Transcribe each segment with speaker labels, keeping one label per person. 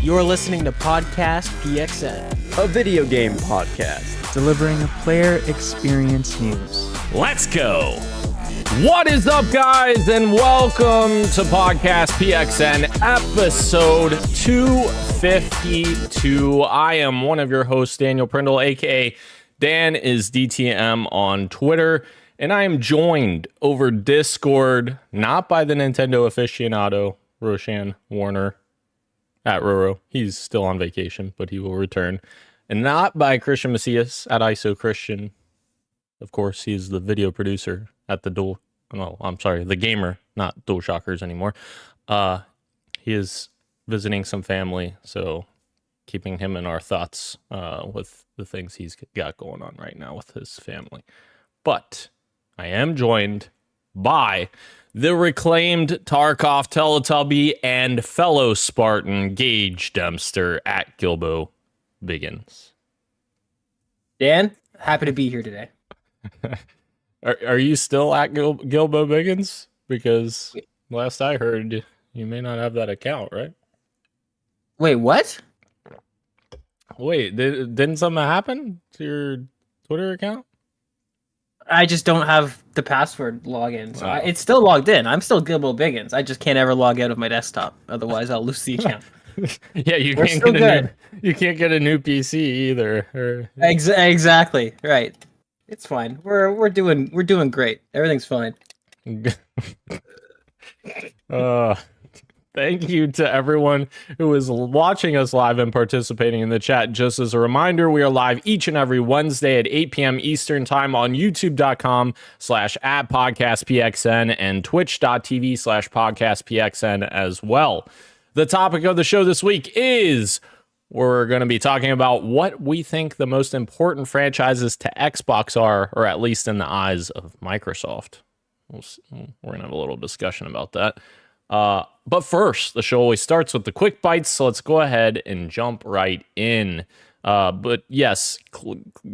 Speaker 1: You're listening to Podcast PXN,
Speaker 2: a video game podcast,
Speaker 3: delivering a player experience news.
Speaker 2: Let's go! What is up, guys, and welcome to Podcast PXN, episode 252. I am one of your hosts, Daniel Prindle, aka Dan is DTM on Twitter, and I am joined over Discord, not by the Nintendo aficionado, Roshan Warner, at Roro. He's still on vacation, but he will return. And not by Christian Macias at ISO Christian. Of course, he's the video producer at the the gamer, not Dual Shockers anymore. He is visiting some family, so keeping him in our thoughts with the things he's got going on right now with his family. But I am joined by the reclaimed Tarkov Teletubby and fellow Spartan Gage Dempster at Gilbo Biggins.
Speaker 1: Dan, happy to be here today.
Speaker 2: Are you still at Gilbo Biggins? Because last I heard, you may not have that account, right?
Speaker 1: Wait, what?
Speaker 2: Wait, didn't something happen to your Twitter account?
Speaker 1: I just don't have the password login, so it's still logged in. I'm still Gilbo Biggins. I just can't ever log out of my desktop. Otherwise, I'll lose the account.
Speaker 2: Yeah, you can't get a new PC either.
Speaker 1: Exactly. Right. It's fine. We're doing great. Everything's fine.
Speaker 2: Thank you to everyone who is watching us live and participating in the chat. Just as a reminder, we are live each and every Wednesday at 8 p.m. Eastern time on youtube.com/@podcastpxn and twitch.tv/podcastpxn as well. The topic of the show this week is we're going to be talking about what we think the most important franchises to Xbox are, or at least in the eyes of Microsoft. We're going to have a little discussion about that. But first, the show always starts with the quick bites, so let's go ahead and jump right in. But yes,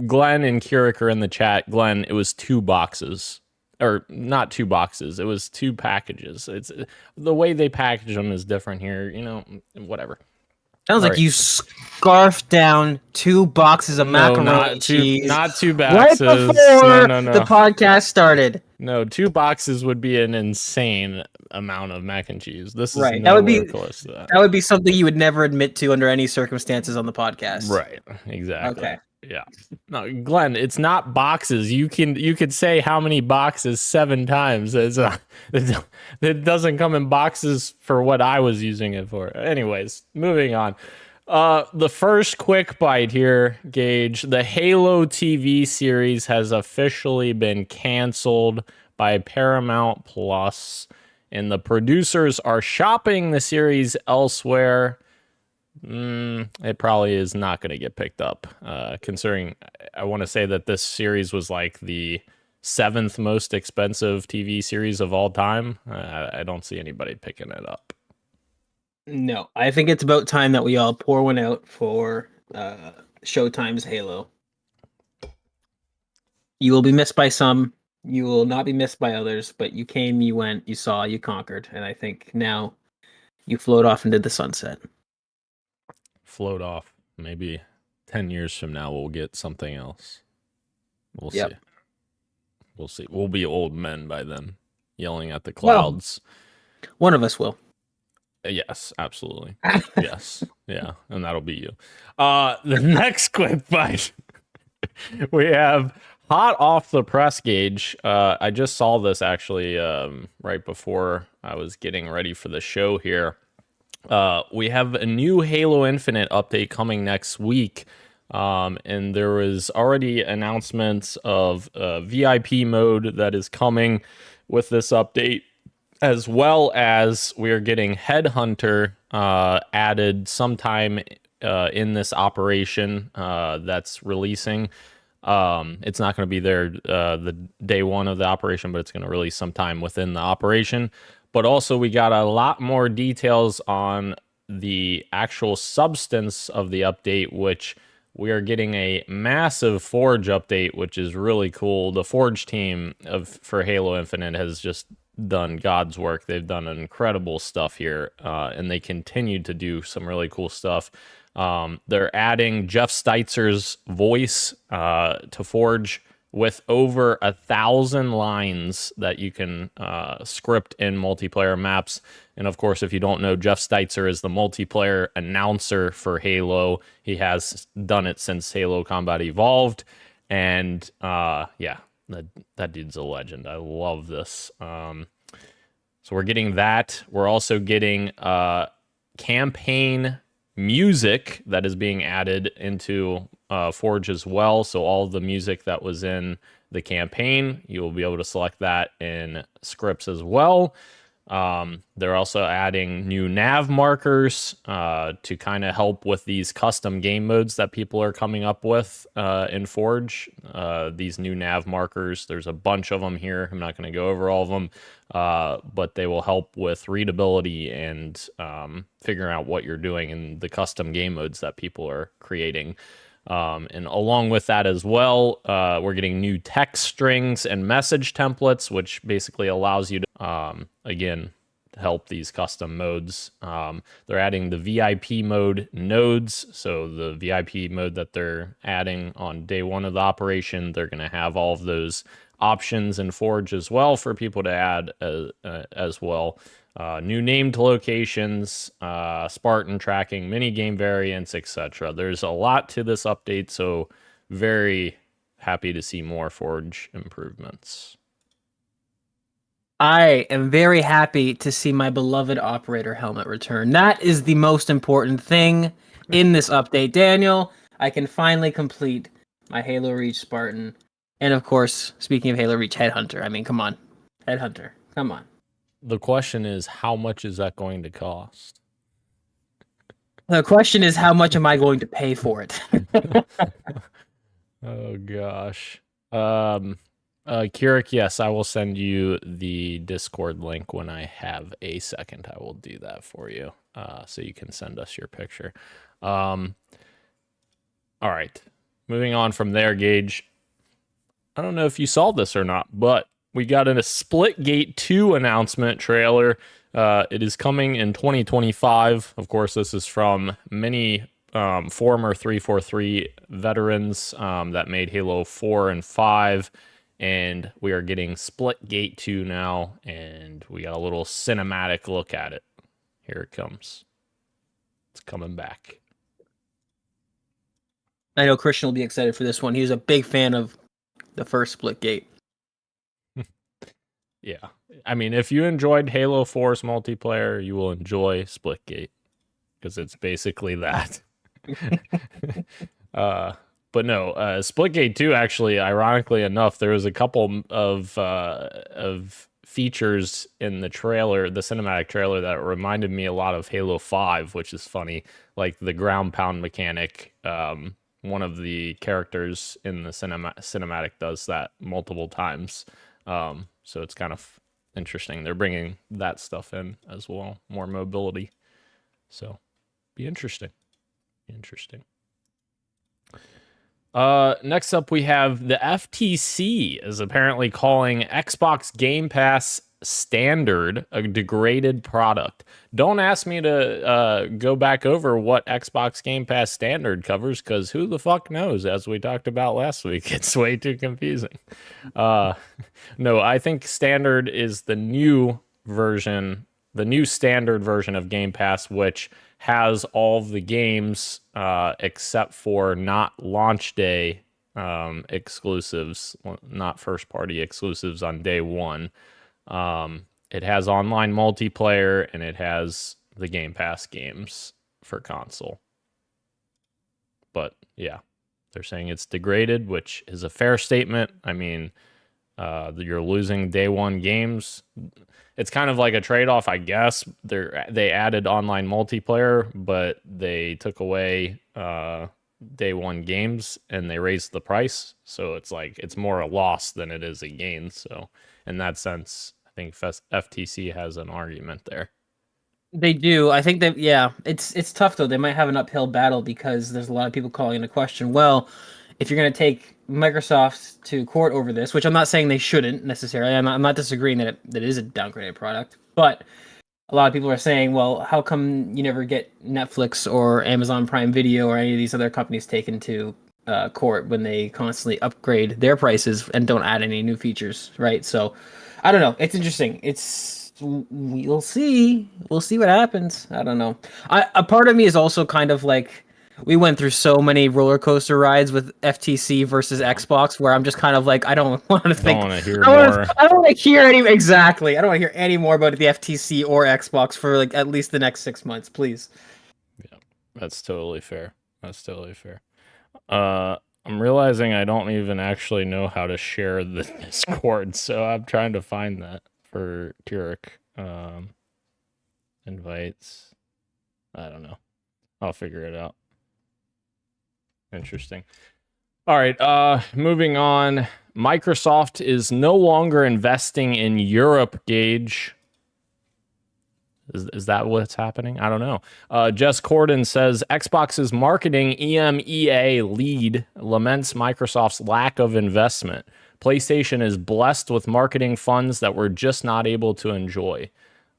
Speaker 2: Glenn and Kirik are in the chat. Glenn, it was 2 boxes. Or not 2 boxes, it was 2 packages. It's the way they package them is different here, whatever.
Speaker 1: Sounds like you scarfed down 2 boxes of macaroni and cheese.
Speaker 2: Not 2 boxes.
Speaker 1: Right before the podcast started.
Speaker 2: No, 2 boxes would be an insane amount of mac and cheese. This is
Speaker 1: right.
Speaker 2: nowhere close to that.
Speaker 1: That would be something you would never admit to under any circumstances on the podcast.
Speaker 2: Right. Exactly.
Speaker 1: Okay.
Speaker 2: Yeah. No, Glenn, it's not boxes. You could say how many boxes 7 times. It doesn't come in boxes for what I was using it for. Anyways, moving on. The first quick bite here, Gage. The Halo TV series has officially been canceled by Paramount Plus, and the producers are shopping the series elsewhere. It probably is not going to get picked up, considering I want to say that this series was like the 7th most expensive TV series of all time. I don't see anybody picking it up.
Speaker 1: No, I think it's about time that we all pour one out for Showtime's Halo. You will be missed by some, you will not be missed by others, but you came, you went, you saw, you conquered, and I think now you float off into the sunset.
Speaker 2: Float off. Maybe 10 years from now we'll get something else. We'll see. We'll see. We'll be old men by then, yelling at the clouds.
Speaker 1: Well, one of us will.
Speaker 2: Yes, absolutely. Yes. Yeah, and that'll be you. The next quick bite. We have hot off the press, Gage. I just saw this actually right before I was getting ready for the show here. We have a new Halo Infinite update coming next week. And there was already announcements of VIP mode that is coming with this update, as well as we're getting Headhunter added sometime in this operation that's releasing. It's not going to be there the day one of the operation, but it's going to release sometime within the operation. But also we got a lot more details on the actual substance of the update, which we are getting a massive Forge update, which is really cool. The Forge team for Halo Infinite has just done God's work. They've done incredible stuff here, and they continue to do some really cool stuff. They're adding Jeff Steitzer's voice to Forge with over 1,000 lines that you can script in multiplayer maps. And of course, if you don't know, Jeff Steitzer is the multiplayer announcer for Halo. He has done it since Halo Combat Evolved. And yeah, that dude's a legend. I love this. So we're getting that. We're also getting campaign music that is being added into Forge as well. So all the music that was in the campaign, you will be able to select that in scripts as well. They're also adding new nav markers to kind of help with these custom game modes that people are coming up with in Forge. These new nav markers, there's a bunch of them here. I'm not going to go over all of them, but they will help with readability and figuring out what you're doing in the custom game modes that people are creating. And along with that as well, we're getting new text strings and message templates, which basically allows you to, again, help these custom modes. They're adding the VIP mode nodes. So the VIP mode that they're adding on day one of the operation, they're going to have all of those options in Forge as well for people to add as well. New named locations, Spartan tracking, mini game variants, etc. There's a lot to this update, so very happy to see more Forge improvements.
Speaker 1: I am very happy to see my beloved operator helmet return. That is the most important thing in this update. Daniel, I can finally complete my Halo Reach Spartan. And of course, speaking of Halo Reach, Headhunter. I mean, come on. Headhunter, come on.
Speaker 2: The question is, how much is that going to cost?
Speaker 1: The question is, how much am I going to pay for it?
Speaker 2: Oh, gosh. Kirik, yes, I will send you the Discord link when I have a second. I will do that for you, so you can send us your picture. All right. Moving on from there, Gage. I don't know if you saw this or not, but we got a Splitgate 2 announcement trailer. It is coming in 2025. Of course, this is from many former 343 veterans that made Halo 4 and 5. And we are getting Splitgate 2 now, and we got a little cinematic look at it. Here it comes. It's coming back.
Speaker 1: I know Christian will be excited for this one. He was a big fan of the first Splitgate.
Speaker 2: Yeah. I mean, if you enjoyed Halo 4's multiplayer, you will enjoy Splitgate, because it's basically that. But no, Splitgate 2, actually, ironically enough, there was a couple of features in the trailer, the cinematic trailer, that reminded me a lot of Halo 5, which is funny. Like the ground pound mechanic, one of the characters in the cinematic does that multiple times. So it's kind of interesting. They're bringing that stuff in as well, more mobility. So be interesting. Interesting. Next up, we have the FTC is apparently calling Xbox Game Pass Standard a degraded product. Don't ask me to go back over what Xbox Game Pass Standard covers, because who the fuck knows? As we talked about last week, it's way too confusing. No, I think Standard is the new version, the new standard version of Game Pass, which has all of the games except for not launch day exclusives, not first party exclusives on day one. It has online multiplayer, and it has the Game Pass games for console. But yeah, they're saying it's degraded, which is a fair statement. I mean, you're losing day one games. It's kind of like a trade-off, I guess. They added online multiplayer, but they took away day one games, and they raised the price. So it's like it's more a loss than it is a gain. So in that sense, I think FTC has an argument there.
Speaker 1: They do. I think that, yeah, it's tough though. They might have an uphill battle because there's a lot of people calling into question, well, if you're going to take Microsoft to court over this, which I'm not saying they shouldn't necessarily. I'm not disagreeing that it is a downgraded product, but a lot of people are saying, well, how come you never get Netflix or Amazon Prime Video or any of these other companies taken to court when they constantly upgrade their prices and don't add any new features, right? So I don't know. It's interesting. We'll see. We'll see what happens. I don't know. A part of me is also kind of like, we went through so many roller coaster rides with FTC versus Xbox, where I'm just kind of like, I don't want to think.
Speaker 2: Don't want to hear more.
Speaker 1: I don't want to hear any. Exactly. I don't want to hear any more about the FTC or Xbox for like at least the next 6 months, please.
Speaker 2: Yeah, that's totally fair. I'm realizing I don't even actually know how to share the Discord, so I'm trying to find that for Turek. Invites. I don't know. I'll figure it out. Interesting. All right, moving on. Microsoft is no longer investing in Europe, Gage. Is that what's happening? I don't know. Jess Corden says Xbox's marketing EMEA lead laments Microsoft's lack of investment. PlayStation is blessed with marketing funds that we're just not able to enjoy.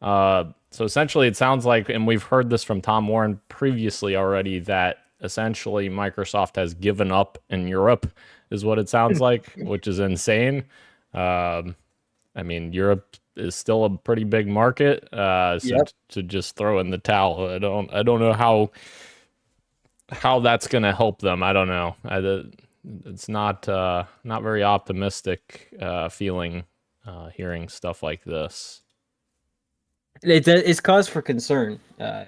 Speaker 2: So essentially, it sounds like, and we've heard this from Tom Warren previously already, that essentially Microsoft has given up in Europe, is what it sounds like, which is insane. I mean, Europe is still a pretty big market, so
Speaker 1: Yep.
Speaker 2: to just throw in the towel, I don't know how that's gonna help them. I don't know. It's not very optimistic feeling hearing stuff like this.
Speaker 1: It's cause for concern. I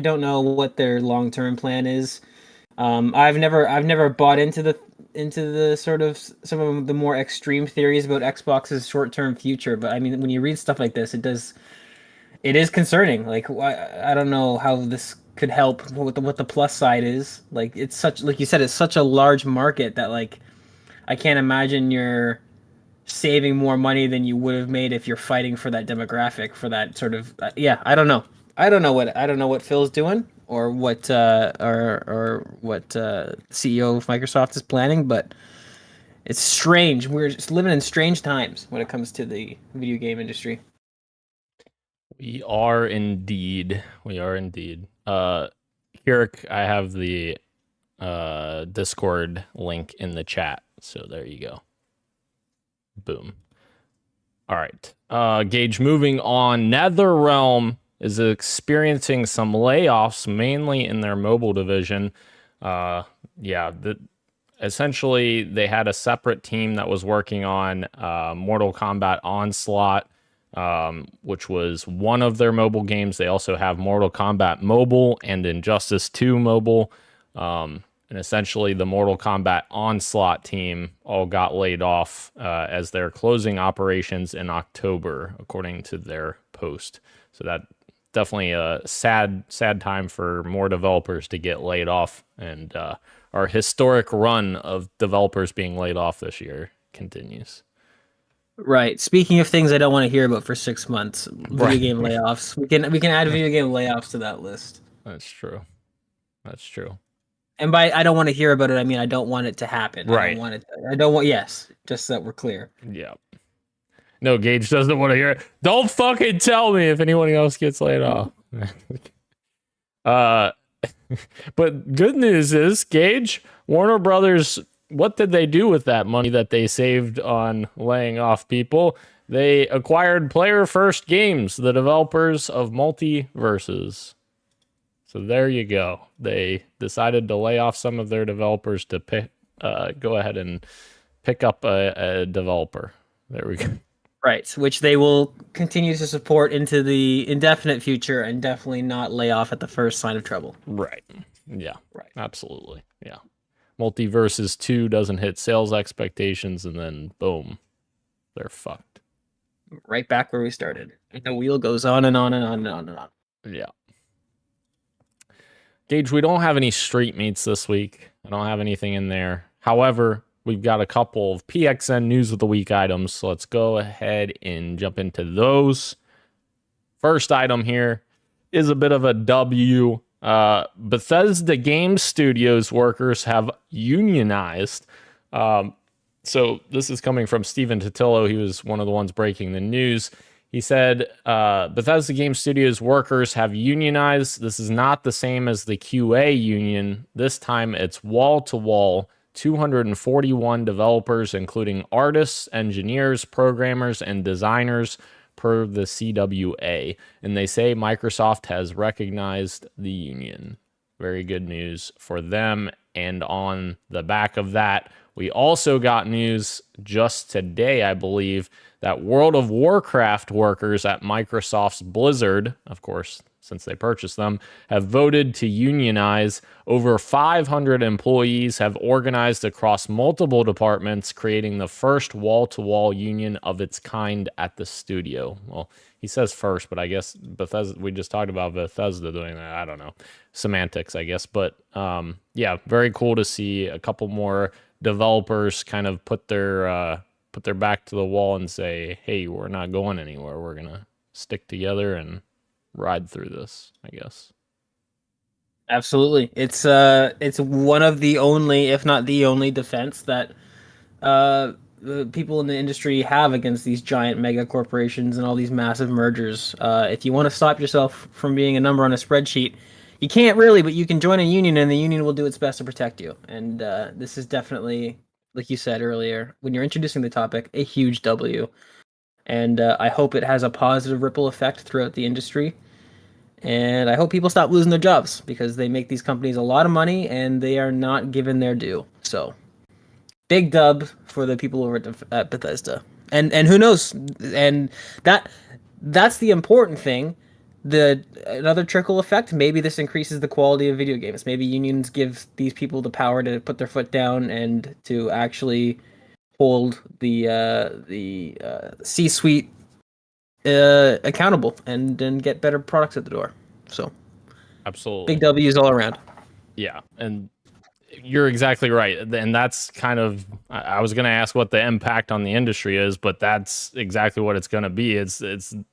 Speaker 1: don't know what their long-term plan is. I've never bought into the sort of some of the more extreme theories about Xbox's short-term future, but I mean, when you read stuff like this, it is concerning. Like, I don't know how this could help. What the plus side is. Like, it's such, like you said, it's such a large market that, like, I can't imagine you're saving more money than you would have made if you're fighting for that demographic, for that sort of I don't know. I don't know what Phil's doing, or what CEO of Microsoft is planning, but it's strange. We're just living in strange times when it comes to the video game industry.
Speaker 2: We are indeed. Kirik, I have the Discord link in the chat, so there you go. Boom. All right. Gage, moving on. NetherRealm is experiencing some layoffs, mainly in their mobile division. Essentially, they had a separate team that was working on Mortal Kombat Onslaught, which was one of their mobile games. They also have Mortal Kombat Mobile and Injustice 2 Mobile. And essentially, the Mortal Kombat Onslaught team all got laid off as they're closing operations in October, according to their post. So that definitely a sad time for more developers to get laid off, and our historic run of developers being laid off this year continues.
Speaker 1: Right. Speaking of things I don't want to hear about for 6 months, video game layoffs. We can add video game layoffs to that list.
Speaker 2: That's true.
Speaker 1: And by I don't want to hear about it, I mean I don't want it to happen.
Speaker 2: Right.
Speaker 1: Yes, just so that we're clear.
Speaker 2: Yeah. No, Gage doesn't want to hear it. Don't fucking tell me if anyone else gets laid off. But good news is, Gage, Warner Brothers, what did they do with that money that they saved on laying off people? They acquired Player First Games, the developers of Multiverses. So there you go. They decided to lay off some of their developers to go ahead and pick up a developer. There we go.
Speaker 1: Right, which they will continue to support into the indefinite future, and definitely not lay off at the first sign of trouble.
Speaker 2: Right. Yeah. Right. Absolutely. Yeah. Multiverses 2 doesn't hit sales expectations, and then boom, they're fucked.
Speaker 1: Right back where we started. And the wheel goes on and on and on and on and on.
Speaker 2: Yeah. Gage, we don't have any street meets this week. I don't have anything in there. However, we've got a couple of PXN News of the Week items, so let's go ahead and jump into those. First item here is a bit of a W Bethesda Game Studios workers have unionized. So this is coming from Stephen Totillo. He was one of the ones breaking the news. He said, Bethesda Game Studios workers have unionized. This is not the same as the QA union. This time it's wall-to-wall, 241 developers, including artists, engineers, programmers, and designers, per the CWA. And they say Microsoft has recognized the union. Very good news for them. And on the back of that, we also got news just today, I believe, that World of Warcraft workers at Microsoft's Blizzard, of course, since they purchased them, have voted to unionize. Over 500 employees have organized across multiple departments, creating the first wall-to-wall union of its kind at the studio. Well, he says first, but I guess Bethesda, we just talked about Bethesda doing that. I don't know. Semantics, I guess. But yeah, very cool to see a couple more developers kind of put their back to the wall and say, hey, we're not going anywhere. We're going to stick together and ride through this, I guess.
Speaker 1: Absolutely. It's one of the only, if not the only, defense that the people in the industry have against these giant mega corporations and all these massive mergers. If you want to stop yourself from being a number on a spreadsheet, you can't really, but you can join a union, and the union will do its best to protect you. And this is definitely, like you said earlier, when you're introducing the topic, a huge W. And I hope it has a positive ripple effect throughout the industry. And I hope people stop losing their jobs, because they make these companies a lot of money and they are not given their due. So, big dub for the people over at Bethesda. And who knows? And that's the important thing. Another trickle effect, maybe this increases the quality of video games. Maybe unions give these people the power to put their foot down and to actually hold the C-suite accountable and get better products at the door. So
Speaker 2: absolutely,
Speaker 1: big W's all around.
Speaker 2: Yeah, and you're exactly right. And that's kind of, I was going to ask what the impact on the industry is, but that's exactly what it's going to be. It's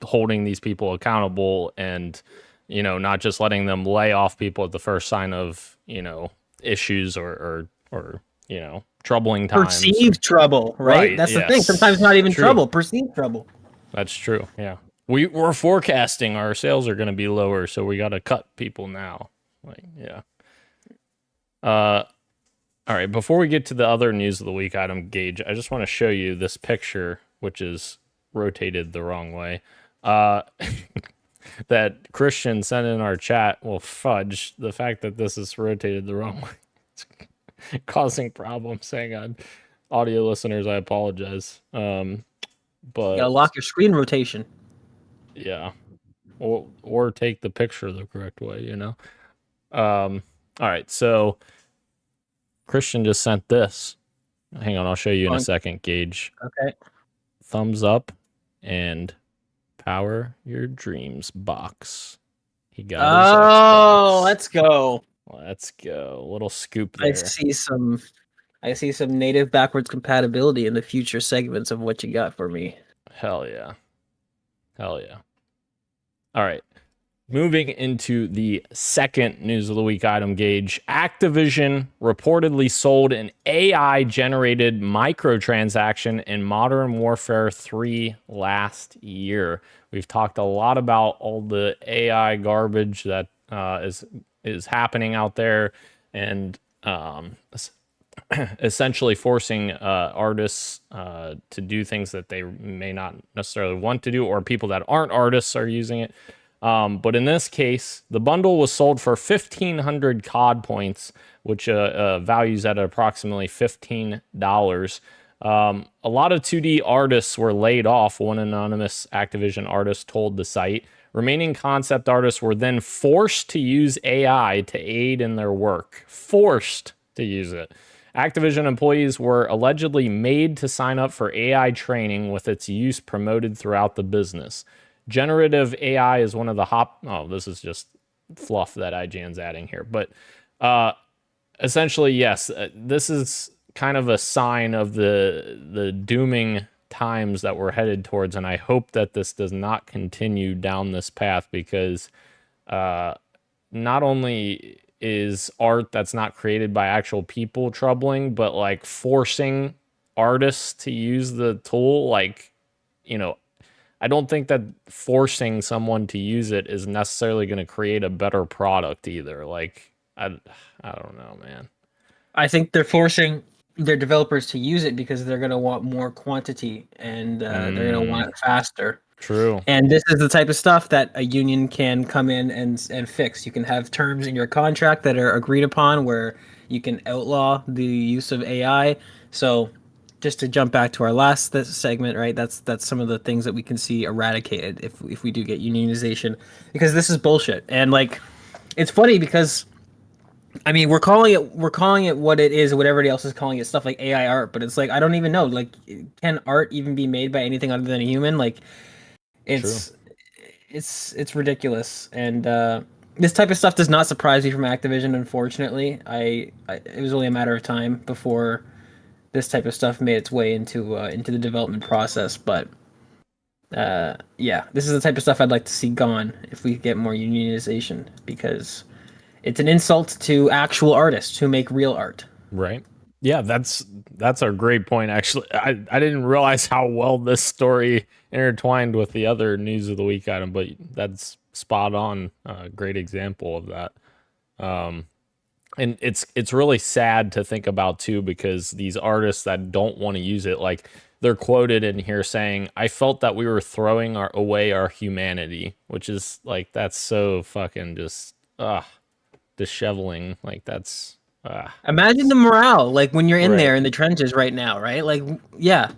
Speaker 2: holding these people accountable and, not just letting them lay off people at the first sign of, issues or troubling times.
Speaker 1: Perceived trouble, right? That's the thing. Sometimes not even trouble, perceived trouble.
Speaker 2: That's true. Yeah. We're forecasting our sales are going to be lower, so we got to cut people now. Yeah. All right. Before we get to the other news of the week item, Gage, I just want to show you this picture, which is rotated the wrong way. That Christian sent in our chat. Well, fudge, the fact that this is rotated the wrong way. It's causing problems. Hang on. Audio listeners, I apologize. But
Speaker 1: you gotta lock your screen rotation.
Speaker 2: Yeah. Or take the picture the correct way, All right, so Christian just sent this. Hang on, I'll show you in a second, Gage.
Speaker 1: Okay.
Speaker 2: Thumbs up and power your dreams box. He got his Xbox.
Speaker 1: Let's go.
Speaker 2: Let's go. A little scoop there.
Speaker 1: I see some native backwards compatibility in the future segments of what you got for me.
Speaker 2: Hell yeah. Hell yeah. All right. Moving into the second news of the week item, Gage. Activision reportedly sold an AI-generated microtransaction in Modern Warfare 3 last year. We've talked a lot about all the AI garbage that is happening out there, and essentially forcing artists to do things that they may not necessarily want to do, or people that aren't artists are using it. But in this case, the bundle was sold for 1,500 COD points, which values at approximately $15. A lot of 2D artists were laid off, one anonymous Activision artist told the site. Remaining concept artists were then forced to use AI to aid in their work. Forced to use it. Activision employees were allegedly made to sign up for AI training, with its use promoted throughout the business. Generative AI is one of the this is just fluff that IGN's adding here. But essentially, yes, this is kind of a sign of the dooming times that we're headed towards, and I hope that this does not continue down this path, because not only is art that's not created by actual people troubling, but like forcing artists to use the tool, like, you know, I don't think that forcing someone to use it is necessarily going to create a better product either. Like, I don't know, man.
Speaker 1: I think they're forcing their developers to use it because they're going to want more quantity and they're going to want it faster.
Speaker 2: True.
Speaker 1: And this is the type of stuff that a union can come in and fix. You can have terms in your contract that are agreed upon where you can outlaw the use of AI. So just to jump back to our last segment, right? That's some of the things that we can see eradicated if we do get unionization, because this is bullshit. And like, it's funny because I mean, we're calling it what it is, what everybody else is calling it, stuff like AI art, but it's like I don't even know. Like, can art even be made by anything other than a human? Like, it's
Speaker 2: True.
Speaker 1: it's ridiculous. And this type of stuff does not surprise me from Activision. Unfortunately, it was only a matter of time before this type of stuff made its way into the development process. But yeah, this is the type of stuff I'd like to see gone if we get more unionization, because it's an insult to actual artists who make real art.
Speaker 2: Right. Yeah, that's a great point. Actually, I didn't realize how well this story intertwined with the other news of the week item, but that's spot on. Great example of that. And it's really sad to think about too, because these artists that don't want to use it, like, they're quoted in here saying, "I felt that we were throwing away our humanity," which is like, that's so fucking just disheveling. Like, that's
Speaker 1: Imagine the morale, like when you're in there in the trenches right now, right? Like, yeah,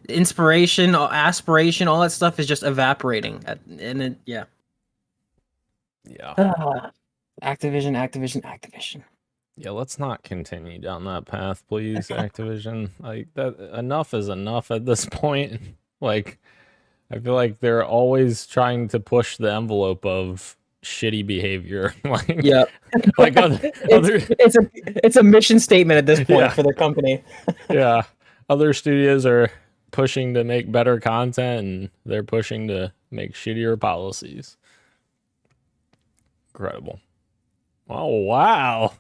Speaker 1: inspiration, aspiration, all that stuff is just evaporating. And then, yeah. Activision.
Speaker 2: Yeah, let's not continue down that path, please, Activision. Like, that, enough is enough at this point. Like, I feel like they're always trying to push the envelope of shitty behavior. Like,
Speaker 1: yeah,
Speaker 2: like
Speaker 1: it's a mission statement at this point for the company.
Speaker 2: Yeah, other studios are pushing to make better content, and they're pushing to make shittier policies. Incredible. Oh, wow.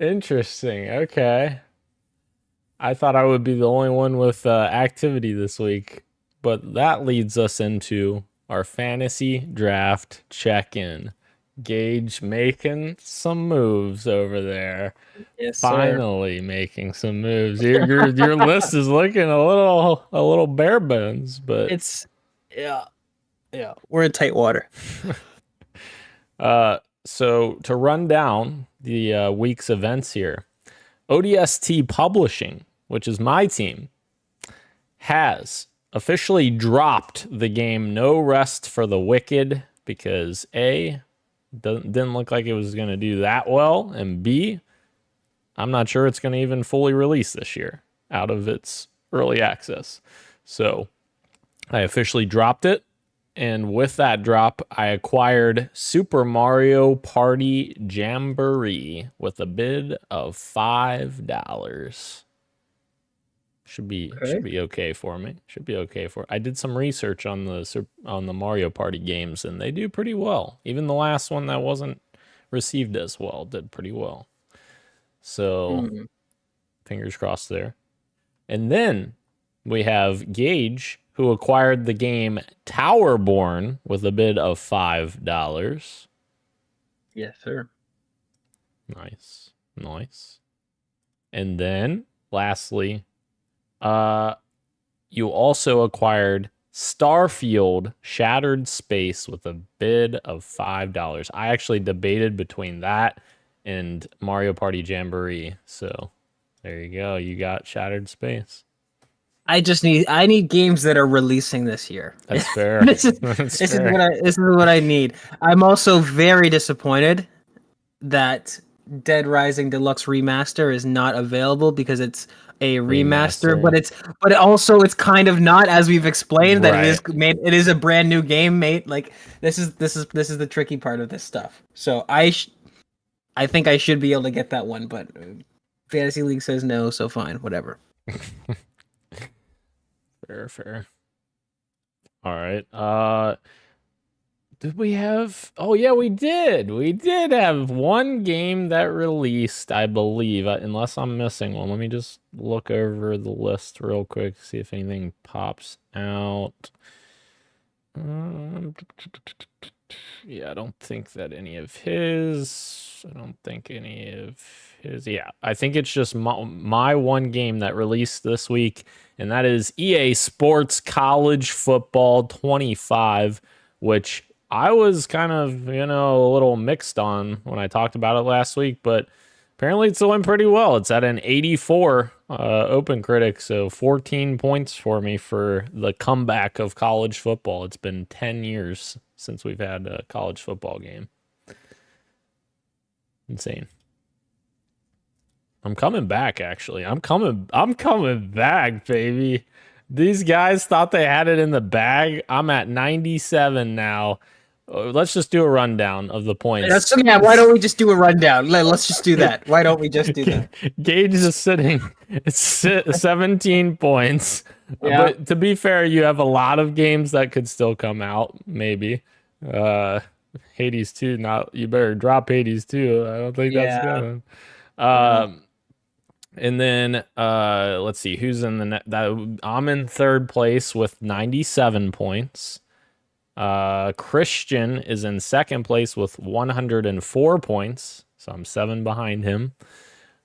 Speaker 2: Interesting. Okay. I thought I would be the only one with activity this week, but that leads us into our fantasy draft check-in. Gage making some moves over there.
Speaker 1: Yes,
Speaker 2: Finally making some moves. Your list is looking a little bare bones, but
Speaker 1: it's yeah. We're in tight water.
Speaker 2: So to run down the week's events here, ODST Publishing, which is my team, has officially dropped the game No Rest for the Wicked because A, didn't look like it was going to do that well, and B, I'm not sure it's going to even fully release this year out of its early access. So I officially dropped it. And with that drop, I acquired Super Mario Party Jamboree with a bid of $5. Should be okay for me. I did some research on the Mario Party games, and they do pretty well. Even the last one that wasn't received as well did pretty well. So fingers crossed there. And then we have Gage, who acquired the game Towerborn with a bid of $5.
Speaker 1: Yes, sir.
Speaker 2: Nice. And then, lastly, you also acquired Starfield Shattered Space with a bid of $5. I actually debated between that and Mario Party Jamboree. So there you go. You got Shattered Space.
Speaker 1: I need games that are releasing this year.
Speaker 2: That's fair.
Speaker 1: This is what I need. I'm also very disappointed that Dead Rising Deluxe Remaster is not available because it's a remaster, but it's kind of not, as we've explained, that it is a brand new game made. Like, this is the tricky part of this stuff. So I think I should be able to get that one, but Fantasy League says no, so fine, whatever.
Speaker 2: Fair. All right. Did we have? Oh yeah, we did. We did have one game that released, I believe, unless I'm missing one. Let me just look over the list real quick, see if anything pops out. Yeah, I don't think that any of his. I don't think any of his. Yeah, I think it's just my one game that released this week, and that is EA Sports College Football 25, which I was kind of, a little mixed on when I talked about it last week, but apparently it's doing pretty well. It's at an 84 Open Critic, so 14 points for me for the comeback of college football. It's been 10 years since we've had a college football game. Insane. I'm coming back, actually. I'm coming back, baby. These guys thought they had it in the bag. I'm at 97 now. Let's just do a rundown of the points.
Speaker 1: Yeah, why don't we just do a rundown? Let's just do that. Why don't we just do that?
Speaker 2: Gage is sitting at 17 points.
Speaker 1: Yeah.
Speaker 2: But to be fair, you have a lot of games that could still come out, maybe. Hades 2, you better drop Hades 2. I don't think that's coming. And then let's see who's in the net. I'm in third place with 97 points. Christian is in second place with 104 points, so I'm 7 behind him.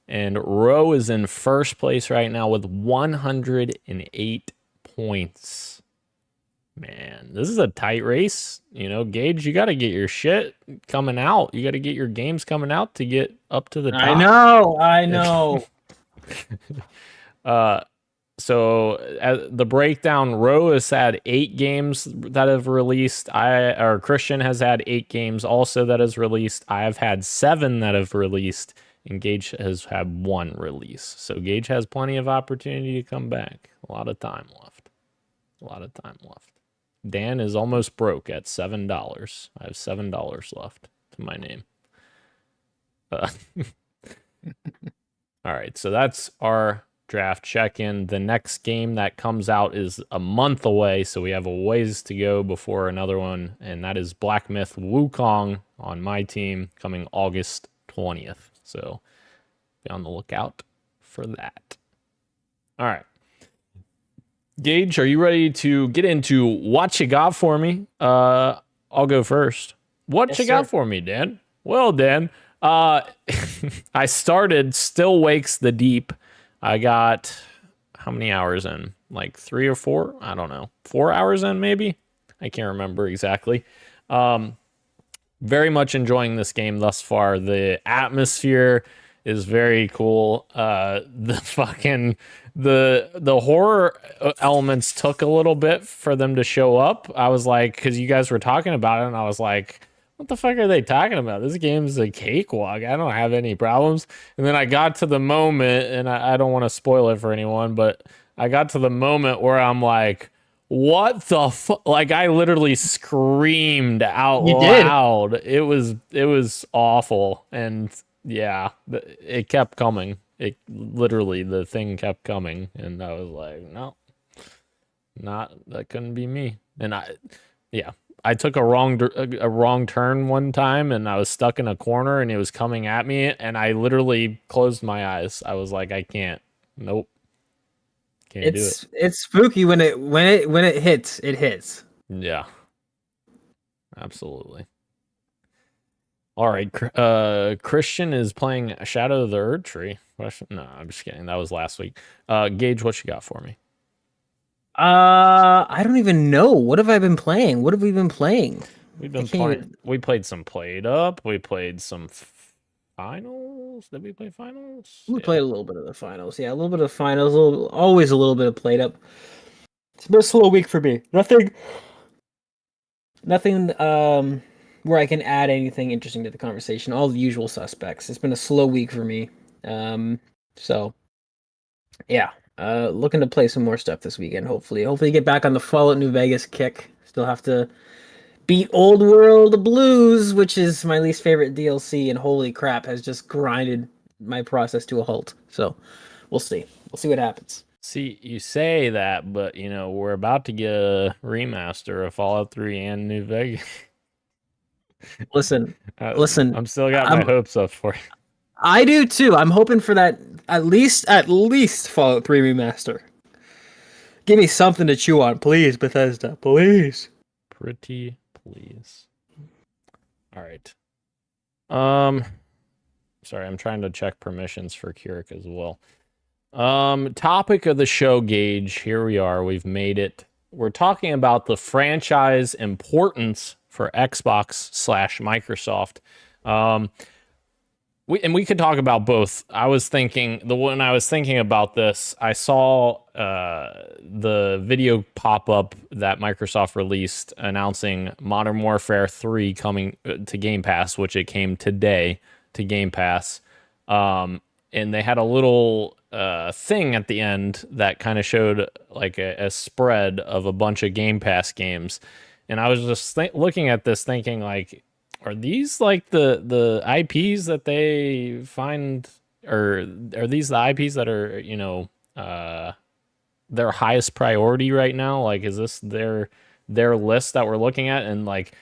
Speaker 2: And Roe is in first place right now with 108 points. Man, this is a tight race. Gage, you got to get your shit coming out. You got to get your games coming out to get up to the top.
Speaker 1: I know.
Speaker 2: So the breakdown, Roe has had 8 games that have released. Christian has had 8 games also that has released. I have had 7 that have released, and Gage has had 1 release. So Gage has plenty of opportunity to come back. A lot of time left. Dan is almost broke at $7. I have $7 left to my name. All right, so that's our draft check-in. The next game that comes out is a month away, so we have a ways to go before another one, and that is Black Myth Wukong on my team coming August 20th. So be on the lookout for that. All right. Gage, are you ready to get into what you got for me? I'll go first. What you got for me, Dan? Well, Dan, I started Still Wakes the Deep. I got how many hours in? Like 3 or 4? I don't know. 4 hours in, maybe? I can't remember exactly. Very much enjoying this game thus far. The atmosphere is very cool. The horror elements took a little bit for them to show up. I was like, because you guys were talking about it, and I was like, what the fuck are they talking about? This game's a cakewalk. I don't have any problems. And then I got to the moment, and I don't want to spoil it for anyone, but I got to the moment where I'm like, what the fuck? Like, I literally screamed out loud. It was awful. And yeah, it kept coming. The thing kept coming. And I was like, no, that couldn't be me. And I took a wrong turn one time, and I was stuck in a corner, and it was coming at me, and I literally closed my eyes. I was like, I can't. Nope. Can't do it.
Speaker 1: It's spooky when it hits. It hits.
Speaker 2: Yeah. Absolutely. All right. Christian is playing Shadow of the Erd Tree. No, I'm just kidding. That was last week. Gage, what you got for me?
Speaker 1: I don't even know. What have I been playing? What have we been playing?
Speaker 2: We played some Played Up. We played some finals. Did we play finals?
Speaker 1: We played a little bit of the finals. Yeah, a little bit of finals. Always a little bit of Played Up. It's been a slow week for me. Nothing. Where I can add anything interesting to the conversation. All the usual suspects. It's been a slow week for me. So, yeah. Looking to play some more stuff this weekend, hopefully get back on the Fallout New Vegas kick. Still have to beat Old World Blues, which is my least favorite DLC, and holy crap, has just grinded my process to a halt. So we'll see what happens.
Speaker 2: See, you say that, but we're about to get a remaster of Fallout 3 and New Vegas.
Speaker 1: Listen, listen.
Speaker 2: I'm still got my hopes up for you.
Speaker 1: I do too. I'm hoping for that at least Fallout 3 remaster. Give me something to chew on, please, Bethesda, please.
Speaker 2: Pretty please. All right. Sorry, I'm trying to check permissions for Keurig as well. Topic of the show, Gage. Here we are. We've made it. We're talking about the franchise importance for Xbox/Microsoft. We could talk about both. When I was thinking about this, I saw the video pop up that Microsoft released announcing Modern Warfare 3 coming to Game Pass, which it came today to Game Pass. And they had a little thing at the end that kind of showed like a spread of a bunch of Game Pass games. And I was just looking at this thinking like, are these like the IPs that they find, or are these the IPs that are, their highest priority right now? Like, is this their list that we're looking at and like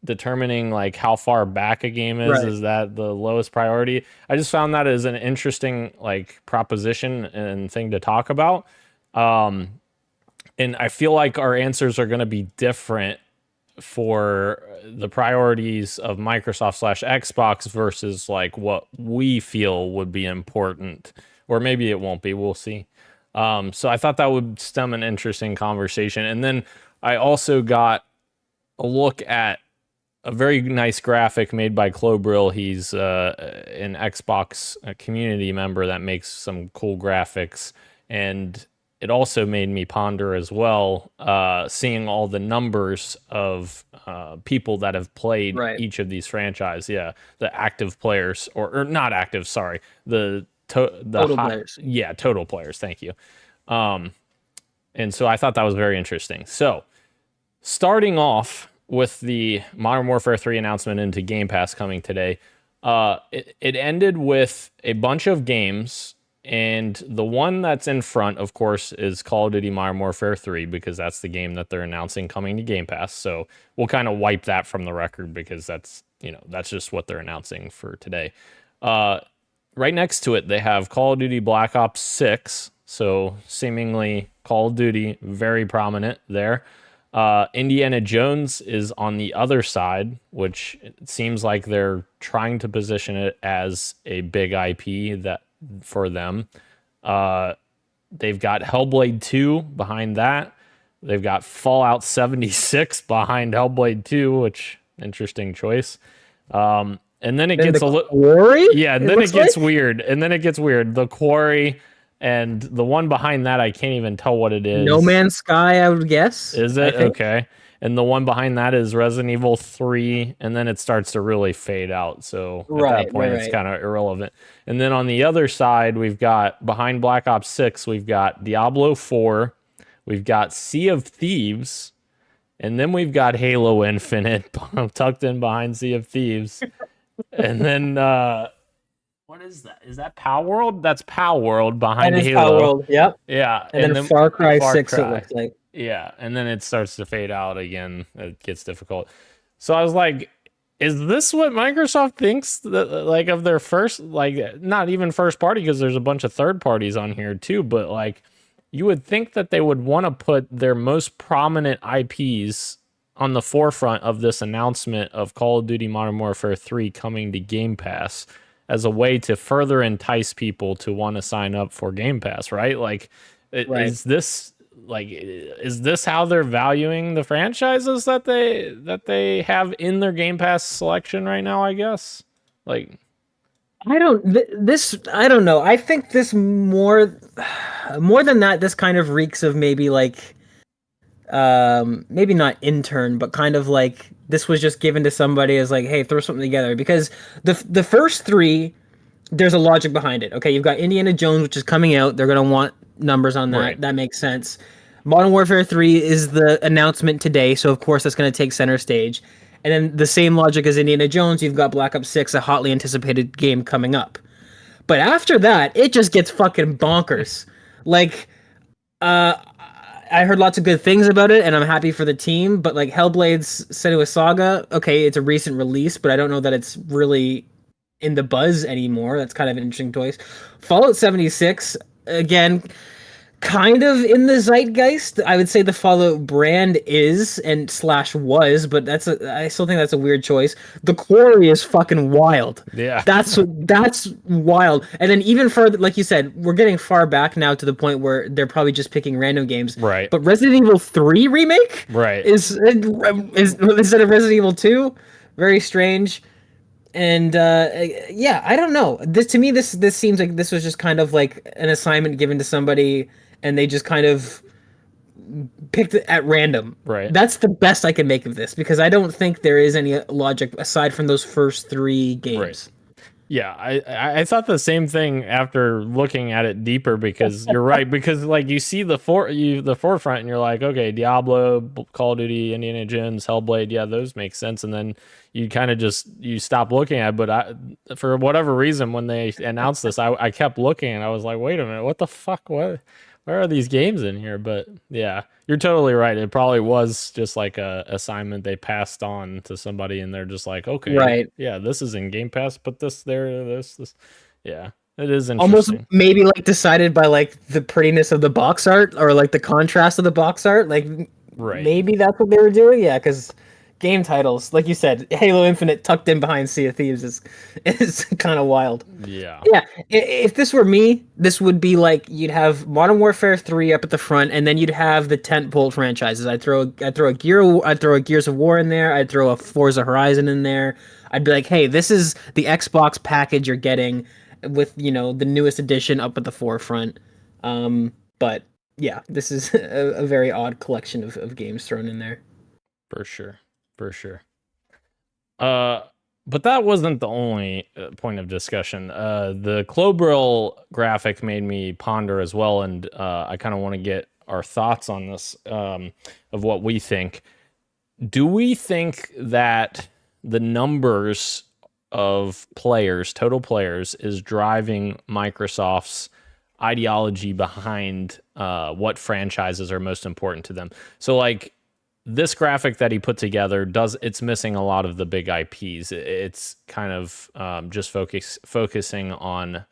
Speaker 2: determining like how far back a game is? Right. Is that the lowest priority? I just found that as an interesting like proposition and thing to talk about. And I feel like our answers are going to be different for the priorities of Microsoft/Xbox versus like what we feel would be important, or maybe it won't be. We'll see. So I thought that would stem an interesting conversation. And then I also got a look at a very nice graphic made by Clobrill. He's an Xbox community member that makes some cool graphics, and it also made me ponder as well, seeing all the numbers of people that have played each of these franchises. Yeah, the active players, or not active, sorry. The total players. Yeah, total players, thank you. And so I thought that was very interesting. So, starting off with the Modern Warfare 3 announcement into Game Pass coming today, it ended with a bunch of games. And the one that's in front, of course, is Call of Duty Modern Warfare 3, because that's the game that they're announcing coming to Game Pass. So we'll kind of wipe that from the record because that's just what they're announcing for today. Right next to it, they have Call of Duty Black Ops 6. So seemingly Call of Duty, very prominent there. Indiana Jones is on the other side, which it seems like they're trying to position it as a big IP that for them. They've got Hellblade 2 behind that. They've got Fallout 76 behind Hellblade 2, which interesting choice. And then it gets a little
Speaker 1: Quarry?
Speaker 2: Yeah, and then it gets weird. And then it gets weird. The Quarry, and the one behind that I can't even tell what it is.
Speaker 1: No Man's Sky, I would guess.
Speaker 2: Is it? Okay. And the one behind that is Resident Evil 3, and then it starts to really fade out. So at that point, it's kind of irrelevant. And then on the other side, we've got, behind Black Ops 6, we've got Diablo 4, we've got Sea of Thieves, and then we've got Halo Infinite tucked in behind Sea of Thieves. And then, what is that? Is that Pow World? That's Pow World behind Halo.
Speaker 1: Pow World, yep.
Speaker 2: Yeah.
Speaker 1: And then Far Cry 6, it looks like.
Speaker 2: Yeah, and then it starts to fade out again. It gets difficult. So I was like, is this what Microsoft thinks that, like, of their first, like, not even first party, because there's a bunch of third parties on here too, but like, you would think that they would want to put their most prominent IPs on the forefront of this announcement of Call of Duty Modern Warfare 3 coming to Game Pass as a way to further entice people to want to sign up for Game Pass, right? Like, is this how they're valuing the franchises that they have in their Game Pass selection right now, I guess? Like,
Speaker 1: I don't know. I think this more than that, this kind of reeks of maybe like maybe not intern, but kind of like this was just given to somebody as like, hey, throw something together, because the first three, there's a logic behind it. Okay, you've got Indiana Jones, which is coming out. They're going to want numbers on that. Right. That makes sense. Modern Warfare 3 is the announcement today, so of course that's going to take center stage. And then the same logic as Indiana Jones, you've got Black Ops 6, a hotly anticipated game coming up. But after that, it just gets fucking bonkers. Like, I I heard lots of good things about it, and I'm happy for the team. But like Hellblade's Senua's Saga, okay, it's a recent release, but I don't know that it's really in the buzz anymore. That's kind of an interesting choice. Fallout 76, again, kind of in the zeitgeist. I would say the Fallout brand is and slash was, but I still think that's a weird choice. The Quarry is fucking wild.
Speaker 2: Yeah.
Speaker 1: That's wild. And then even further, like you said, we're getting far back now to the point where they're probably just picking random games.
Speaker 2: Right.
Speaker 1: But Resident Evil 3 remake
Speaker 2: Right.
Speaker 1: is instead of Resident Evil 2, very strange. And yeah, I don't know. This to me, this seems like this was just kind of like an assignment given to somebody, and they just kind of picked it at random.
Speaker 2: Right.
Speaker 1: That's the best I can make of this, because I don't think there is any logic aside from those first 3 games.
Speaker 2: Right. Yeah, I thought the same thing after looking at it deeper, because you're right, because like you see the forefront and you're like, okay, Diablo, Call of Duty, Indiana Jones, Hellblade, yeah, those make sense, and then you kind of just stop looking at it. But for whatever reason, when they announced this, I kept looking and I was like, wait a minute, what the fuck, where are these games in here? But yeah, you're totally right. It probably was just like a assignment they passed on to somebody, and they're just like, okay,
Speaker 1: right,
Speaker 2: yeah, this is in Game Pass, put this there, this. Yeah, it is interesting.
Speaker 1: Almost maybe like decided by like the prettiness of the box art or like the contrast of the box art. Like,
Speaker 2: right.
Speaker 1: Maybe that's what they were doing. Yeah, because game titles, like you said, Halo Infinite tucked in behind Sea of Thieves is kind of wild.
Speaker 2: Yeah.
Speaker 1: Yeah. If this were me, this would be like you'd have Modern Warfare 3 up at the front, and then you'd have the tentpole franchises. I'd throw a Gears of War in there. I'd throw a Forza Horizon in there. I'd be like, hey, this is the Xbox package you're getting with, the newest edition up at the forefront. But yeah, this is a very odd collection of games thrown in there.
Speaker 2: For sure. But that wasn't the only point of discussion. The Clobril graphic made me ponder as well, and I kind of want to get our thoughts on this, of what we think. Do we think that the numbers of players, total players, is driving Microsoft's ideology behind what franchises are most important to them? So like, this graphic that he put together it's missing a lot of the big IPs. It's kind of just focusing on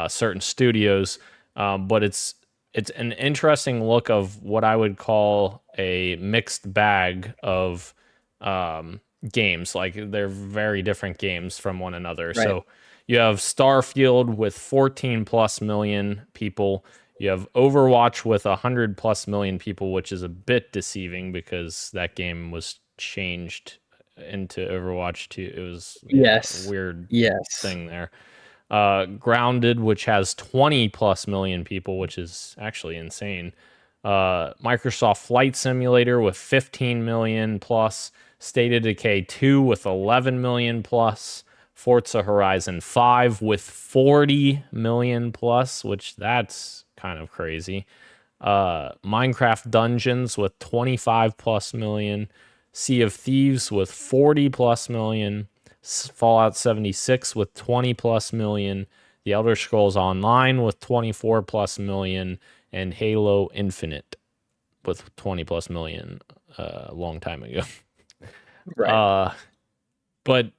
Speaker 2: certain studios, but it's an interesting look of what I would call a mixed bag of games. Like, they're very different games from one another. Right. So you have Starfield with 14 plus million people. You have Overwatch with 100 plus million people, which is a bit deceiving because that game was changed into Overwatch 2. It was a weird thing there. Grounded, which has 20 plus million people, which is actually insane. Microsoft Flight Simulator with 15 million plus. State of Decay 2 with 11 million plus. Forza Horizon 5 with 40 million plus, which that's kind of crazy. Minecraft Dungeons with 25 plus million. Sea of Thieves with 40 plus million. Fallout 76 with 20 plus million. The Elder Scrolls Online with 24 plus million. And Halo Infinite with 20 plus million a long time ago.
Speaker 1: Right.
Speaker 2: But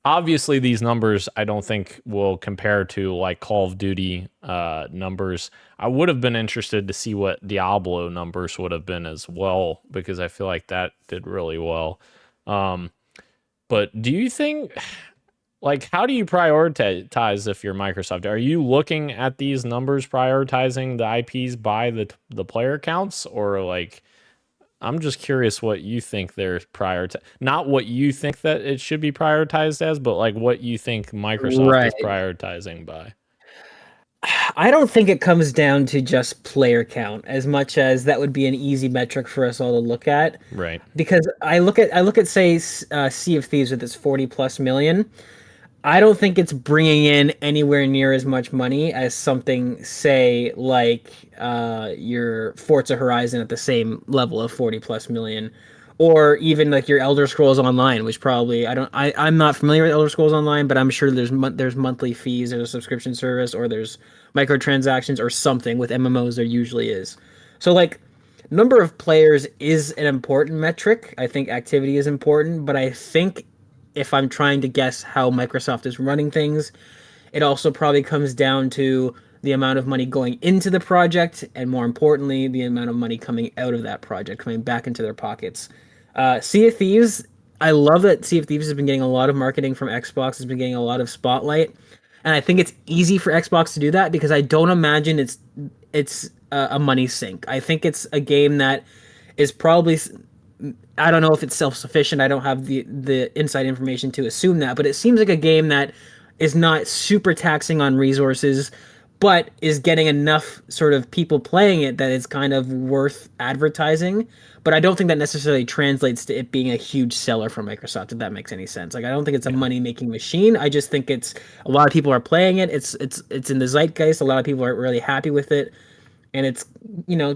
Speaker 2: obviously, these numbers I don't think will compare to like Call of Duty numbers. I would have been interested to see what Diablo numbers would have been as well, because I feel like that did really well. But do you think, like, how do you prioritize if you're Microsoft? Are you looking at these numbers, prioritizing the IPs by the player counts, or like? I'm just curious what you think they're not what you think that it should be prioritized as, but like what you think Microsoft is prioritizing by.
Speaker 1: I don't think it comes down to just player count as much as that would be an easy metric for us all to look at.
Speaker 2: Right.
Speaker 1: Because I look at say Sea of Thieves with its 40 plus million. I don't think it's bringing in anywhere near as much money as something, say, like your Forza Horizon at the same level of 40 plus million, or even like your Elder Scrolls Online, which probably I'm not familiar with Elder Scrolls Online, but I'm sure there's monthly fees, there's a subscription service, or there's microtransactions or something with MMOs. There usually is. So like, number of players is an important metric. I think activity is important, but I think if I'm trying to guess how Microsoft is running things, it also probably comes down to the amount of money going into the project, and more importantly, the amount of money coming out of that project, coming back into their pockets. Sea of Thieves, I love that Sea of Thieves has been getting a lot of marketing from Xbox, has been getting a lot of spotlight, and I think it's easy for Xbox to do that because I don't imagine it's a money sink. I think it's a game that is probably, I don't know if it's self-sufficient. I don't have the inside information to assume that, but it seems like a game that is not super taxing on resources, but is getting enough sort of people playing it that it's kind of worth advertising. But I don't think that necessarily translates to it being a huge seller for Microsoft, if that makes any sense. Like, I don't think it's a money-making machine. I just think it's a lot of people are playing it. It's in the zeitgeist. A lot of people are really happy with it, and it's,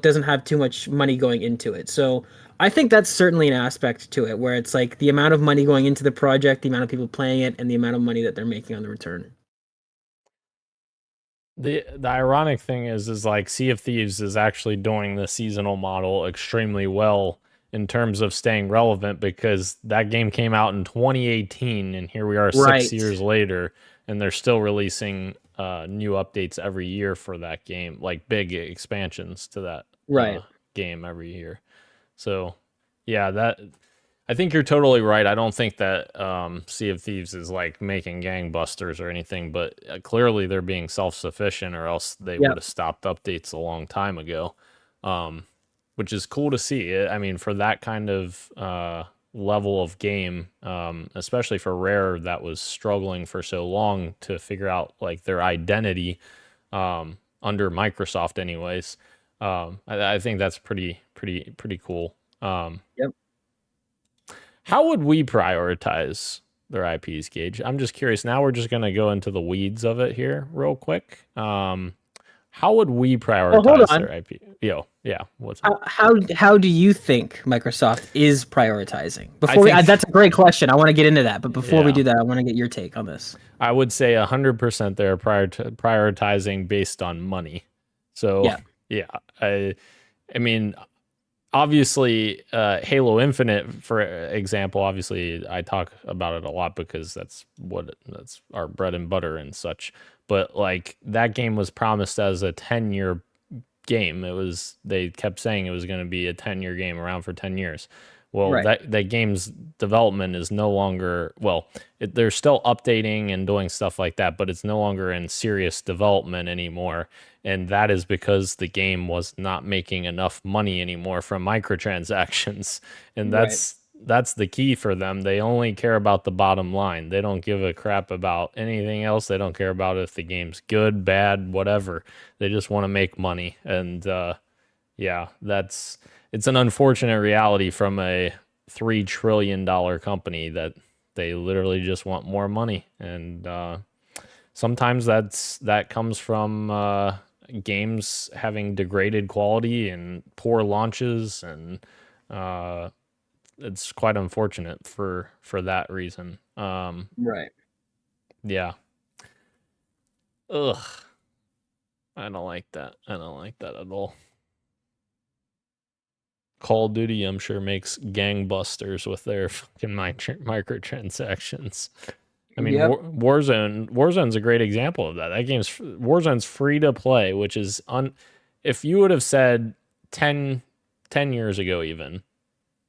Speaker 1: doesn't have too much money going into it. So I think that's certainly an aspect to it, where it's like the amount of money going into the project, the amount of people playing it, and the amount of money that they're making on the return.
Speaker 2: The ironic thing is like Sea of Thieves is actually doing the seasonal model extremely well in terms of staying relevant, because that game came out in 2018 and here we are 6 years later, and they're still releasing new updates every year for that game, like big expansions to that game every year. So yeah, I think you're totally right. I don't think that Sea of Thieves is like making gangbusters or anything, but clearly they're being self-sufficient, or else they would have stopped updates a long time ago, which is cool to see. I mean, for that kind of level of game, especially for Rare, that was struggling for so long to figure out like their identity under Microsoft anyways. I think that's pretty cool.
Speaker 1: Yep.
Speaker 2: How would we prioritize their IPs, Gage? I'm just curious. Now we're just going to go into the weeds of it here real quick. How would we prioritize their IP? What's
Speaker 1: how do you think Microsoft is prioritizing? That's a great question. I want to get into that, but before we do that, I want to get your take on this.
Speaker 2: I would say 100% they're prioritizing based on money. So I mean, obviously, Halo Infinite, for example, obviously I talk about it a lot because that's our bread and butter and such. But like, that game was promised as a 10-year game. They kept saying it was going to be a 10-year game, around for 10 years. Well, that game's development is no longer, they're still updating and doing stuff like that, but it's no longer in serious development anymore. And that is because the game was not making enough money anymore from microtransactions. And that's the key for them. They only care about the bottom line. They don't give a crap about anything else. They don't care about if the game's good, bad, whatever. They just want to make money. And it's an unfortunate reality from a $3 trillion company that they literally just want more money. And sometimes that comes from games having degraded quality and poor launches, and it's quite unfortunate for that reason. Yeah. Ugh. I don't like that. I don't like that at all. Call of Duty, I'm sure, makes gangbusters with their fucking microtransactions. I mean, Warzone's a great example of that. Warzone's free to play, which is if you would have said 10 years ago even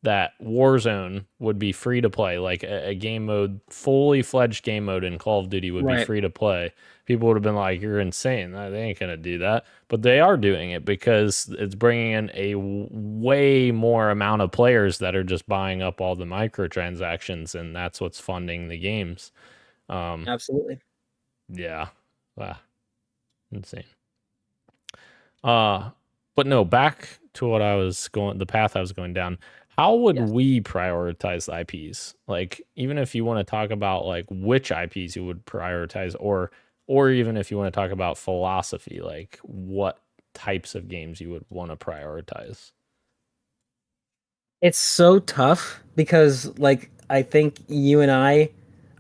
Speaker 2: that Warzone would be free to play, like a game mode, fully fledged game mode in Call of Duty would be free to play, people would have been like, you're insane. They ain't going to do that. But they are doing it because it's bringing in a way more amount of players that are just buying up all the microtransactions, and that's what's funding the games.
Speaker 1: Absolutely.
Speaker 2: Yeah. Wow. Insane. But no, back to the path I was going down. How would we prioritize IPs? Like, even if you want to talk about like which IPs you would prioritize, or even if you want to talk about philosophy, like what types of games you would want to prioritize.
Speaker 1: It's so tough because, like, I think you and I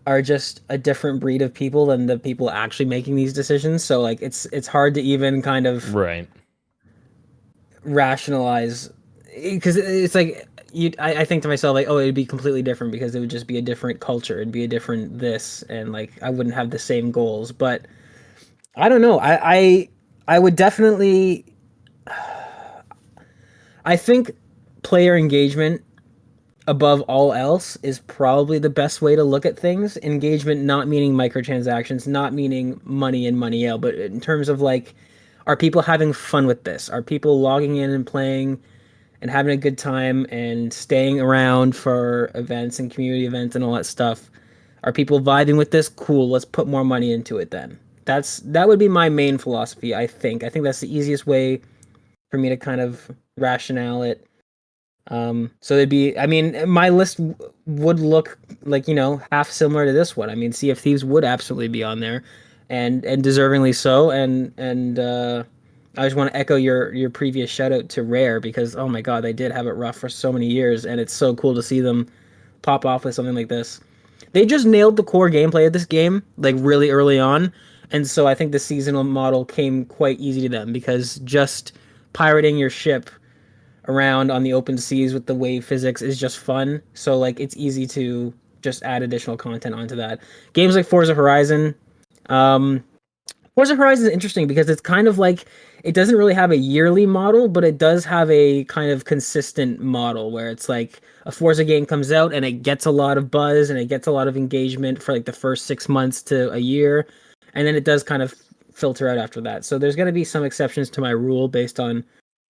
Speaker 1: are just a different breed of people than the people actually making these decisions. So like, it's hard to even kind of rationalize because it's like I think to myself like, oh, it'd be completely different because it would just be a different culture, it'd be a different this, and like I wouldn't have the same goals. But I don't know. I would definitely. I think player engagement above all else is probably the best way to look at things. Engagement not meaning microtransactions, not meaning money in, money out, but in terms of like, are people having fun with this? Are people logging in and playing and having a good time and staying around for events and community events and all that stuff? Are people vibing with this? Cool, let's put more money into it then. That would be my main philosophy, I think. I think that's the easiest way for me to kind of rationale it. So it'd be, I mean, my list would look like, half similar to this one. I mean, Sea of Thieves would absolutely be on there, and deservingly so. And I just want to echo your previous shout out to Rare, because oh my God, they did have it rough for so many years, and it's so cool to see them pop off with something like this. They just nailed the core gameplay of this game like really early on, and so I think the seasonal model came quite easy to them, because just pirating your ship around on the open seas with the wave physics is just fun. So like it's easy to just add additional content onto that. Games like Forza Horizon, Forza Horizon is interesting because it's kind of like, it doesn't really have a yearly model, but it does have a kind of consistent model where it's like a Forza game comes out and it gets a lot of buzz and it gets a lot of engagement for like the first 6 months to a year, and then it does kind of filter out after that. So there's going to be some exceptions to my rule based on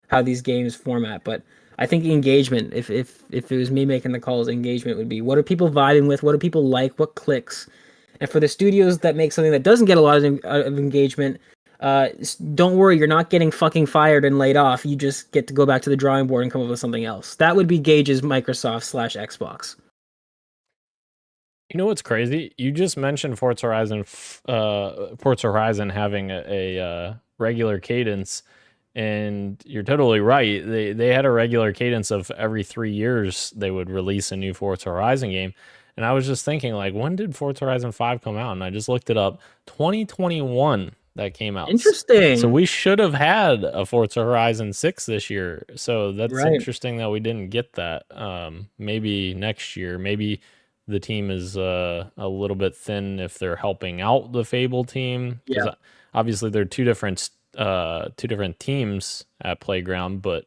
Speaker 1: how these games format, but I think engagement, if it was me making the calls, engagement would be, what are people vibing with, what do people like, what clicks. And for the studios that make something that doesn't get a lot of engagement, don't worry, you're not getting fucking fired and laid off. You just get to go back to the drawing board and come up with something else. That would be Gage's Microsoft/Xbox.
Speaker 2: You know what's crazy? You just mentioned Forza Horizon having a regular cadence, and you're totally right. They had a regular cadence of every 3 years they would release a new Forza Horizon game. And I was just thinking, like, when did Forza Horizon 5 come out? And I just looked it up. 2021 that came out.
Speaker 1: Interesting.
Speaker 2: So we should have had a Forza Horizon 6 this year. So that's
Speaker 1: Right.
Speaker 2: interesting that we didn't get that. Maybe next year. Maybe the team is a little bit thin if they're helping out the Fable team.
Speaker 1: Yeah.
Speaker 2: Obviously, they're two different teams at Playground, but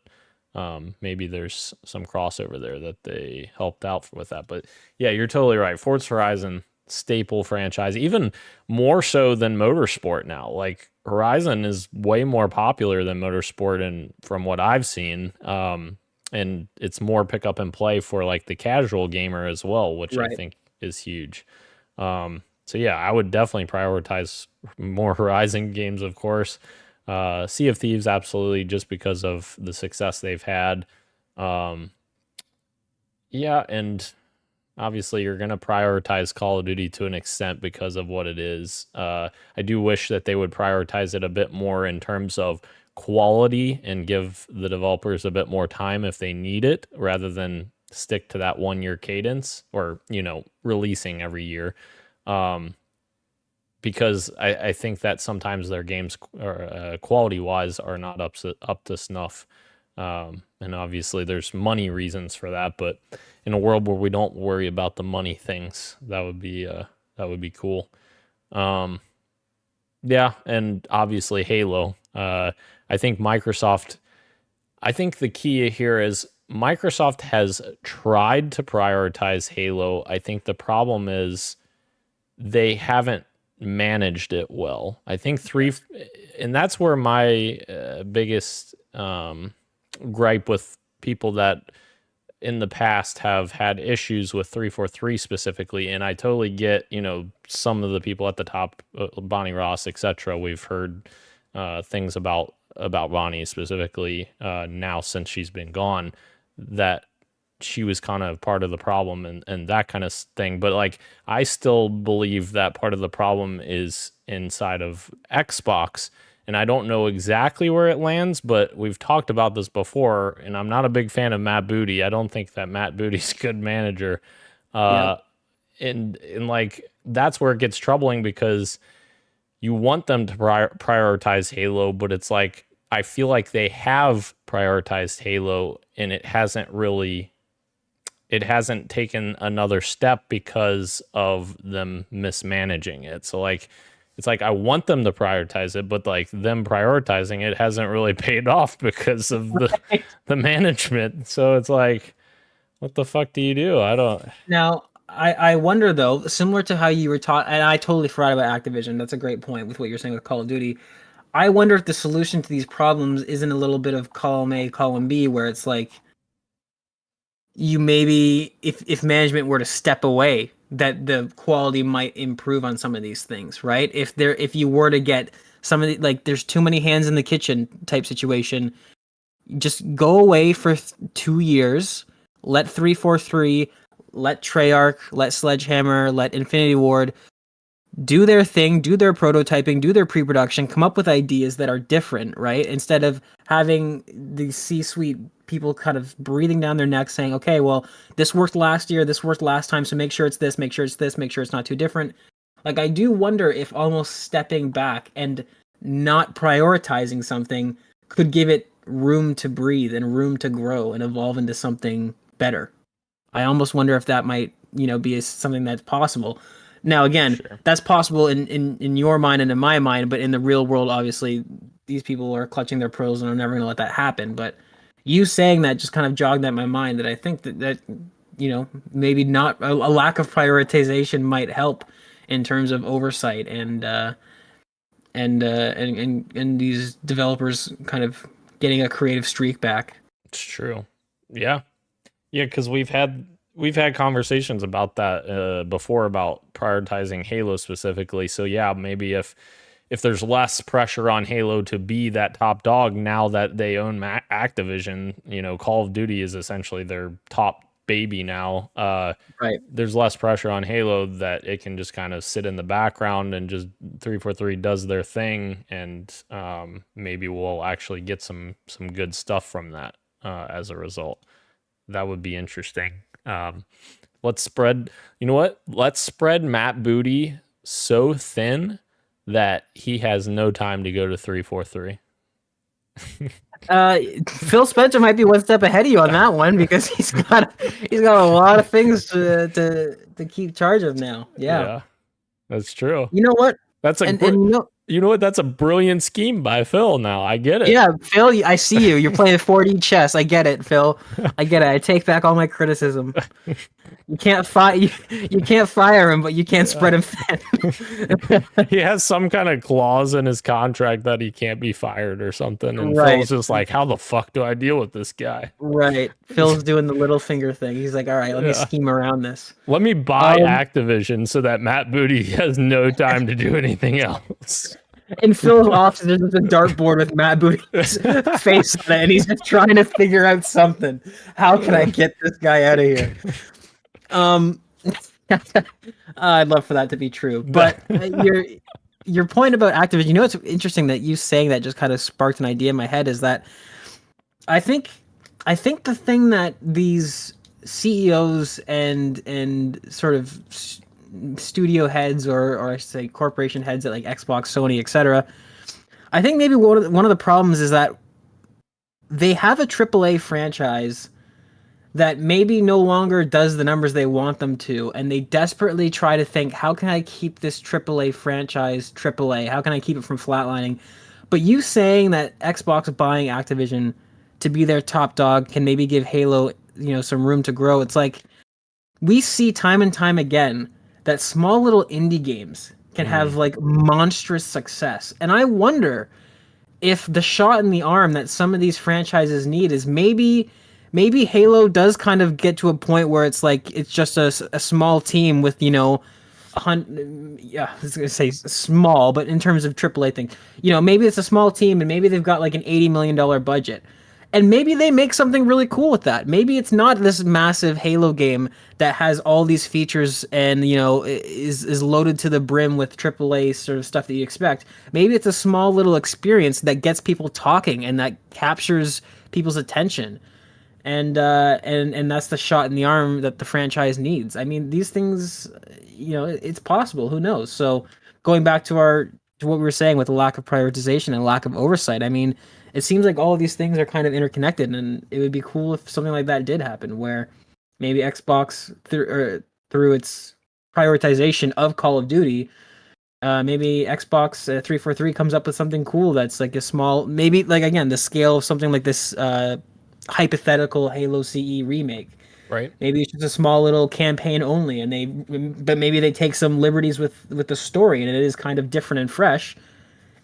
Speaker 2: maybe there's some crossover there that they helped out with that. But yeah, you're totally right. Forza Horizon, staple franchise, even more so than Motorsport now. Like Horizon is way more popular than Motorsport, and from what I've seen, and it's more pick up and play for like the casual gamer as well, which
Speaker 1: Right.
Speaker 2: I think is huge. So yeah, I would definitely prioritize more Horizon games, of course. Sea of Thieves, absolutely, just because of the success they've had. Yeah, and obviously you're going to prioritize Call of Duty to an extent because of what it is. I do wish that they would prioritize it a bit more in terms of quality and give the developers a bit more time if they need it, rather than stick to that 1 year cadence, or, releasing every year. Because I think that sometimes their games, quality-wise, are not up to snuff. And obviously there's money reasons for that, but in a world where we don't worry about the money things, that would be cool. Yeah, and obviously Halo. I think the key here is Microsoft has tried to prioritize Halo. I think the problem is they haven't managed it well. I think and that's where my biggest gripe with people that in the past have had issues with 343 specifically, and I totally get, some of the people at the top, Bonnie Ross, etc. We've heard things about Bonnie specifically now since she's been gone, that she was kind of part of the problem and that kind of thing. But like, I still believe that part of the problem is inside of Xbox, and I don't know exactly where it lands, but we've talked about this before, and I'm not a big fan of Matt Booty. I don't think that Matt Booty's a good manager. And like, that's where it gets troubling, because you want them to prioritize Halo, but it's like, I feel like they have prioritized Halo, and it hasn't taken another step because of them mismanaging it. So like, it's like I want them to prioritize it, but like them prioritizing it hasn't really paid off because of the management. So it's like, what the fuck do you do? I don't.
Speaker 1: Now, I wonder though, similar to how you were taught, and I totally forgot about Activision. That's a great point with what you're saying with Call of Duty. I wonder if the solution to these problems isn't a little bit of column A, column B, where it's like you maybe, if management were to step away, that the quality might improve on some of these things, right? If you were to get some of the, like, there's too many hands in the kitchen type situation, just go away for 2 years, let 343, let Treyarch, let Sledgehammer, let Infinity Ward do their thing, do their prototyping, do their pre-production, come up with ideas that are different, right? Instead of having the C-suite people kind of breathing down their necks saying, okay, well, this worked last year, this worked last time, so make sure it's this, make sure it's this, make sure it's not too different. Like, I do wonder if almost stepping back and not prioritizing something could give it room to breathe and room to grow and evolve into something better. I almost wonder if that might, be something that's possible. Now, again,
Speaker 2: Sure.
Speaker 1: That's possible in your mind and in my mind, but in the real world, obviously, these people are clutching their pearls and are never going to let that happen. But you saying that just kind of jogged at my mind that I think that maybe not a lack of prioritization might help in terms of oversight and these developers kind of getting a creative streak back.
Speaker 2: It's true. Yeah, because we've had conversations about that before, about prioritizing Halo specifically. So yeah, maybe if there's less pressure on Halo to be that top dog now that they own Activision, Call of Duty is essentially their top baby now.
Speaker 1: Right.
Speaker 2: There's less pressure on Halo that it can just kind of sit in the background and just 343 does their thing, and maybe we'll actually get some good stuff from that as a result. That would be interesting. Let's spread Matt Booty so thin that he has no time to go to 343.
Speaker 1: Phil Spencer might be one step ahead of you on that one, because he's got a lot of things to keep charge of now. Yeah,
Speaker 2: that's true.
Speaker 1: You know what?
Speaker 2: That's you know what? That's a brilliant scheme by Phil. Now I get it.
Speaker 1: Yeah, Phil, I see you. You're playing 4D chess. I get it, Phil. I get it. I take back all my criticism. You can't fire him, but you can't spread him thin.
Speaker 2: He has some kind of clause in his contract that he can't be fired or something, and
Speaker 1: right.
Speaker 2: Phil's just like, how the fuck do I deal with this guy?
Speaker 1: Right. Phil's doing the little finger thing. He's like, all right, let me scheme around this.
Speaker 2: Let me buy Activision so that Matt Booty has no time to do anything else.
Speaker 1: In Phil's office, there's just a dartboard with Matt Booty's face on it, and he's just trying to figure out something. How can I get this guy out of here? I'd love for that to be true. But your point about Activision, it's interesting that you saying that just kind of sparked an idea in my head, is that I think the thing that these CEOs and sort of studio heads, or I should say corporation heads at like Xbox, Sony, etc. I think maybe one of the problems is that they have a AAA franchise that maybe no longer does the numbers they want them to, and they desperately try to think, how can I keep this AAA franchise AAA? How can I keep it from flatlining? But you saying that Xbox buying Activision to be their top dog can maybe give Halo, some room to grow. It's like we see time and time again that small little indie games can have like monstrous success. And I wonder if the shot in the arm that some of these franchises need is maybe Halo does kind of get to a point where it's like it's just a small team with, I was gonna say small, but in terms of AAA thing, maybe it's a small team and maybe they've got like an $80 million budget. And maybe they make something really cool with that. Maybe it's not this massive Halo game that has all these features and, is loaded to the brim with AAA sort of stuff that you expect. Maybe it's a small little experience that gets people talking and that captures people's attention. And that's the shot in the arm that the franchise needs. I mean, these things, it's possible. Who knows? So going back to our to what we were saying with the lack of prioritization and lack of oversight. I mean, it seems like all of these things are kind of interconnected, and it would be cool if something like that did happen, where maybe Xbox through its prioritization of Call of Duty, maybe Xbox 343 comes up with something cool that's like a small, maybe like again the scale of something like this hypothetical Halo CE remake.
Speaker 2: Right.
Speaker 1: Maybe it's just a small little campaign only, but maybe they take some liberties with the story, and it is kind of different and fresh,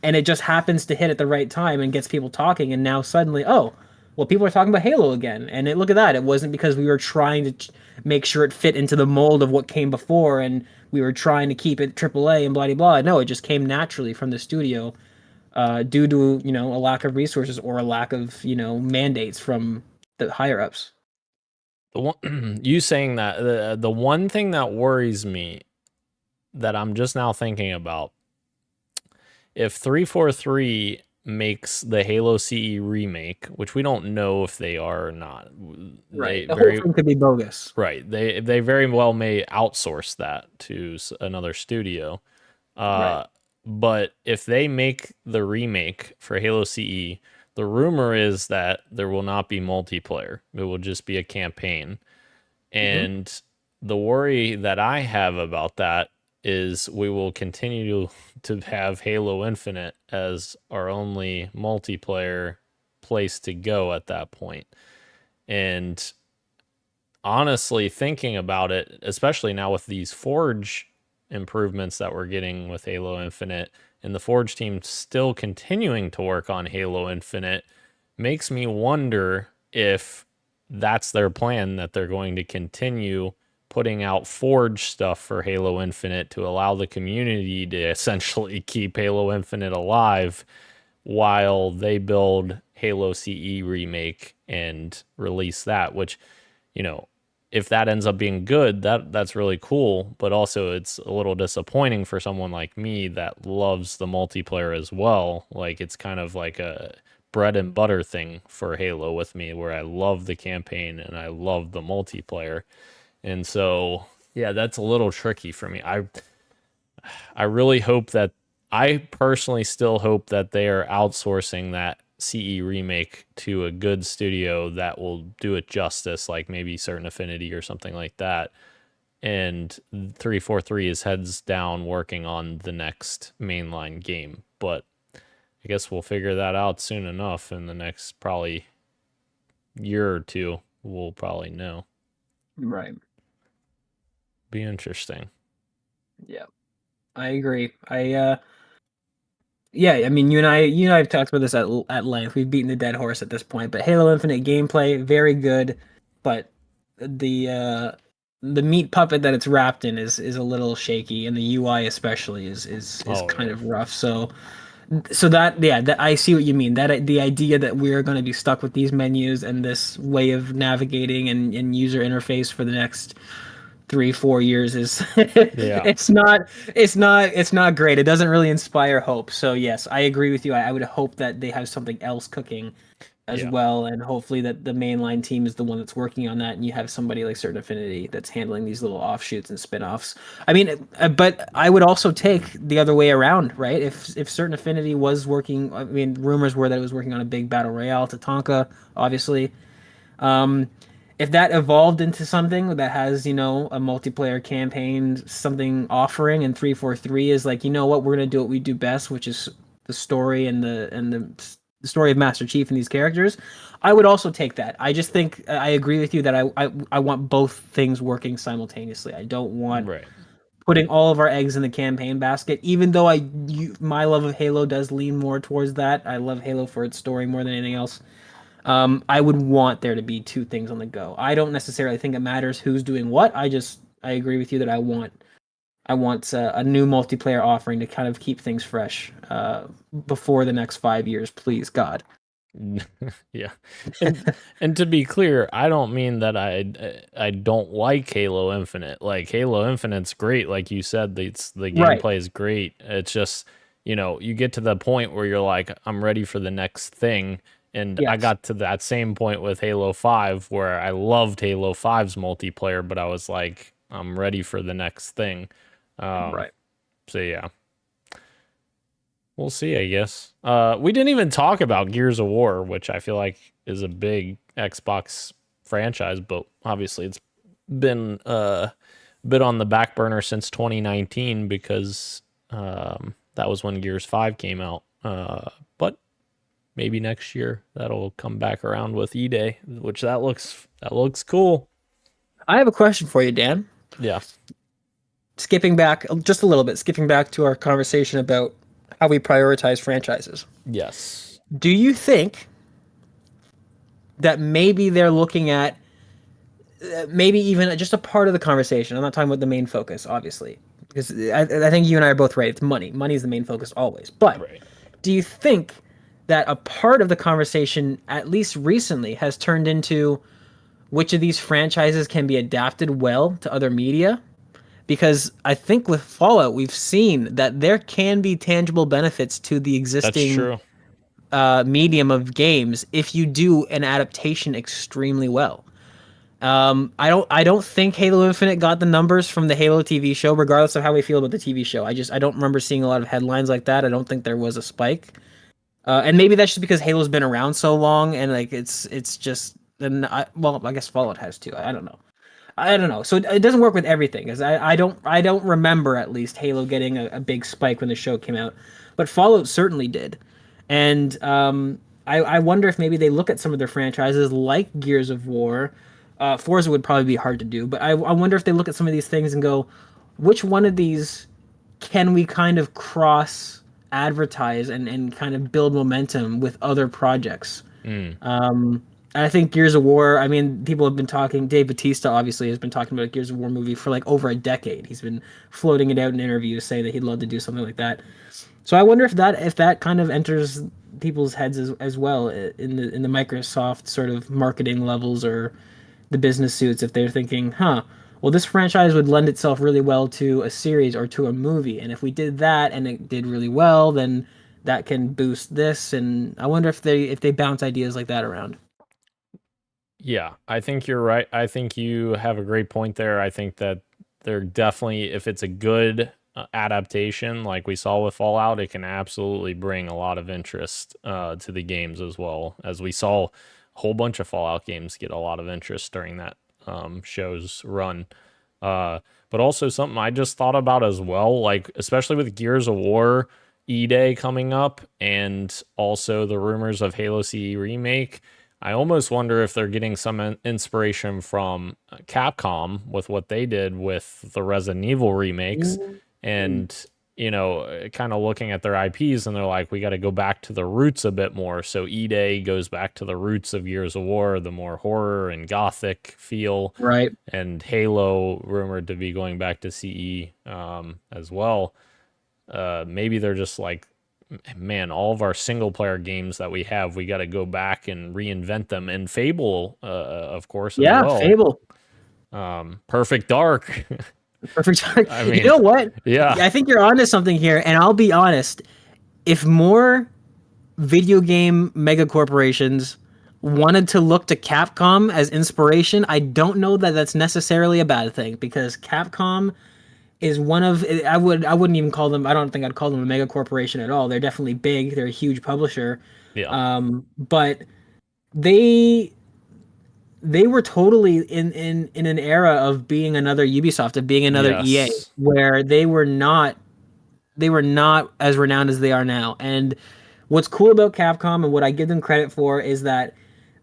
Speaker 1: and it just happens to hit at the right time and gets people talking, and now suddenly, oh, well, people are talking about Halo again, and look at that. It wasn't because we were trying to make sure it fit into the mold of what came before, and we were trying to keep it AAA and blah blah blah. No, it just came naturally from the studio, due to a lack of resources or a lack of mandates from the higher ups.
Speaker 2: The one you saying that the one thing that worries me that I'm just now thinking about, if 343 makes the Halo CE remake, which we don't know if they are or not,
Speaker 1: Right, the whole thing could be bogus.
Speaker 2: Right, they very well may outsource that to another studio.
Speaker 1: Right.
Speaker 2: But if they make the remake for Halo CE, the rumor is that there will not be multiplayer. It will just be a campaign. And the worry that I have about that is we will continue to have Halo Infinite as our only multiplayer place to go at that point. And honestly, thinking about it, especially now with these Forge improvements that we're getting with Halo Infinite, and the Forge team still continuing to work on Halo Infinite, makes me wonder if that's their plan, that they're going to continue putting out Forge stuff for Halo Infinite to allow the community to essentially keep Halo Infinite alive while they build Halo CE remake and release that, which, if that ends up being good, that's really cool, but also it's a little disappointing for someone like me that loves the multiplayer as well. Like, it's kind of like a bread and butter thing for Halo with me, where I love the campaign and I love the multiplayer. And so, yeah, that's a little tricky for me. I really hope that, I personally still hope that they are outsourcing that CE remake to a good studio that will do it justice, like maybe Certain Affinity or something like that. And 343 is heads down working on the next mainline game. But I guess we'll figure that out soon enough. In the next probably year or two, we'll probably know.
Speaker 1: Right.
Speaker 2: Be interesting.
Speaker 1: Yeah, I agree. Yeah, I mean, you and I have talked about this at length. We've beaten the dead horse at this point, but Halo Infinite gameplay very good, but the meat puppet that it's wrapped in is a little shaky, and the UI especially is kind of rough. So that I see what you mean. That the idea that we're going to be stuck with these menus and this way of navigating and user interface for the next 3-4 years is it's not great. It doesn't really inspire hope. So yes, I agree with you. I would hope that they have something else cooking as well, and hopefully that the mainline team is the one that's working on that, and you have somebody like Certain Affinity that's handling these little offshoots and spin-offs. I mean, but I would also take the other way around, right? If Certain Affinity was working, I mean, rumors were that it was working on a big battle royale, Tatanka, obviously. If that evolved into something that has, a multiplayer campaign, something offering, and 343 is like, what, we're gonna do what we do best, which is the story and the story of Master Chief and these characters, I would also take that. I just think I agree with you that I want both things working simultaneously. I don't want putting all of our eggs in the campaign basket, even though my love of Halo does lean more towards that. I love Halo for its story more than anything else. I would want there to be two things on the go. I don't necessarily think it matters who's doing what. I agree with you that I want a new multiplayer offering to kind of keep things fresh before the next 5 years, please God.
Speaker 2: Yeah, and to be clear, I don't mean that I don't like Halo Infinite. Like, Halo Infinite's great, like you said. The gameplay is great. It's just, you get to the point where you're like, I'm ready for the next thing. And I got to that same point with Halo 5 where I loved Halo 5's multiplayer, but I was like, I'm ready for the next thing. So yeah. we'll see, I guess. We didn't even talk about Gears of War, which I feel like is a big Xbox franchise, but obviously it's been a bit on the back burner since 2019 because that was when Gears 5 came out. But maybe next year that'll come back around with E-Day, which that looks cool.
Speaker 1: I have a question for you, Dan.
Speaker 2: Yeah.
Speaker 1: Skipping back just a little bit, skipping back to our conversation about how we prioritize franchises.
Speaker 2: Yes.
Speaker 1: Do you think that maybe they're looking at maybe even just a part of the conversation? I'm not talking about the main focus, obviously, because I think you and I are both right. It's money. Money is the main focus always. But do you think that a part of the conversation, at least recently, has turned into which of these franchises can be adapted well to other media? Because I think with Fallout, we've seen that there can be tangible benefits to the existing medium of games if you do an adaptation extremely well. I don't think Halo Infinite got the numbers from the Halo TV show, regardless of how we feel about the TV show. I don't remember seeing a lot of headlines like that. I don't think there was a spike. And maybe that's just because Halo's been around so long and like it's just I guess Fallout has too. I don't know. So it doesn't work with everything, because I don't remember at least Halo getting a big spike when the show came out, but Fallout certainly did. And I wonder if maybe they look at some of their franchises like Gears of War. Forza would probably be hard to do, but I wonder if they look at some of these things and go, which one of these can we kind of cross advertise and kind of build momentum with other projects? I think Gears of War, I mean, people have been talking, Dave Bautista obviously has been talking about a Gears of War movie for like over a decade. He's been floating it out in interviews, saying that he'd love to do something like that. So I wonder if that kind of enters people's heads as well in the Microsoft sort of marketing levels or the business suits, if they're thinking, well, this franchise would lend itself really well to a series or to a movie. And if we did that and it did really well, then that can boost this. And I wonder if they bounce ideas like that around.
Speaker 2: Yeah, I think you're right. I think you have a great point there. I think that they're definitely, if it's a good adaptation like we saw with Fallout, it can absolutely bring a lot of interest to the games, as well as we saw a whole bunch of Fallout games get a lot of interest during that show's run. But also something I just thought about as well, like especially with Gears of War E-Day coming up and also the rumors of Halo CE Remake, I almost wonder if they're getting some inspiration from Capcom with what they did with the Resident Evil remakes and, you know, kind of looking at their IPs and they're like, we got to go back to the roots a bit more. So E-Day goes back to the roots of Gears of War, the more horror and gothic feel.
Speaker 1: Right.
Speaker 2: And Halo rumored to be going back to CE as well. Maybe they're just like, man, all of our single player games that we have, we got to go back and reinvent them. And Fable, of course, as well.
Speaker 1: Fable.
Speaker 2: Perfect Dark.
Speaker 1: Perfect Dark.
Speaker 2: I mean,
Speaker 1: you know what?
Speaker 2: Yeah.
Speaker 1: I think you're onto something here. And I'll be honest, if more video game mega corporations wanted to look to Capcom as inspiration, I don't know that that's necessarily a bad thing, because Capcom is one of, I wouldn't even call them, I don't think I'd call them a mega corporation at all. They're definitely big. They're a huge publisher.
Speaker 2: Yeah.
Speaker 1: But they were totally in an era of being another Ubisoft, of being another EA, where they were not as renowned as they are now. And what's cool about Capcom and what I give them credit for is that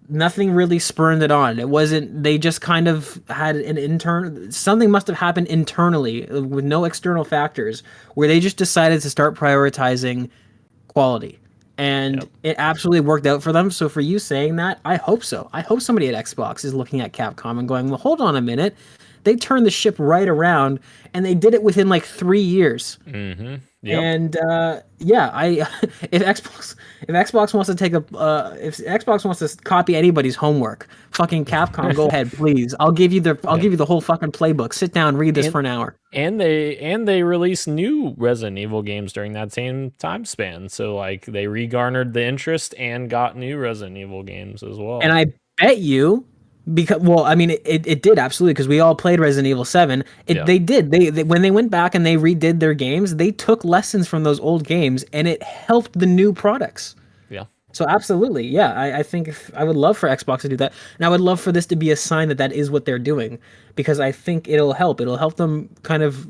Speaker 1: nothing really spurned it on. It wasn't, they just kind of had something must have happened internally with no external factors, where they just decided to start prioritizing quality. And it absolutely worked out for them. So for you saying that, I hope so. I hope somebody at Xbox is looking at Capcom and going, well, hold on a minute. They turned the ship right around, and they did it within like 3 years.
Speaker 2: Mm-hmm. Yep.
Speaker 1: And if Xbox wants to if Xbox wants to copy anybody's homework, fucking Capcom, go ahead, please. I'll give you the whole fucking playbook. Sit down, read this for an hour.
Speaker 2: And they released new Resident Evil games during that same time span. So like they regarnered the interest and got new Resident Evil games as well.
Speaker 1: And I bet you Because, well, I mean, it did absolutely, because we all played Resident Evil 7. They did. They when they went back and they redid their games, they took lessons from those old games, and it helped the new products.
Speaker 2: Yeah.
Speaker 1: So absolutely, yeah. I think I would love for Xbox to do that, and I would love for this to be a sign that that is what they're doing, because I think it'll help. It'll help them kind of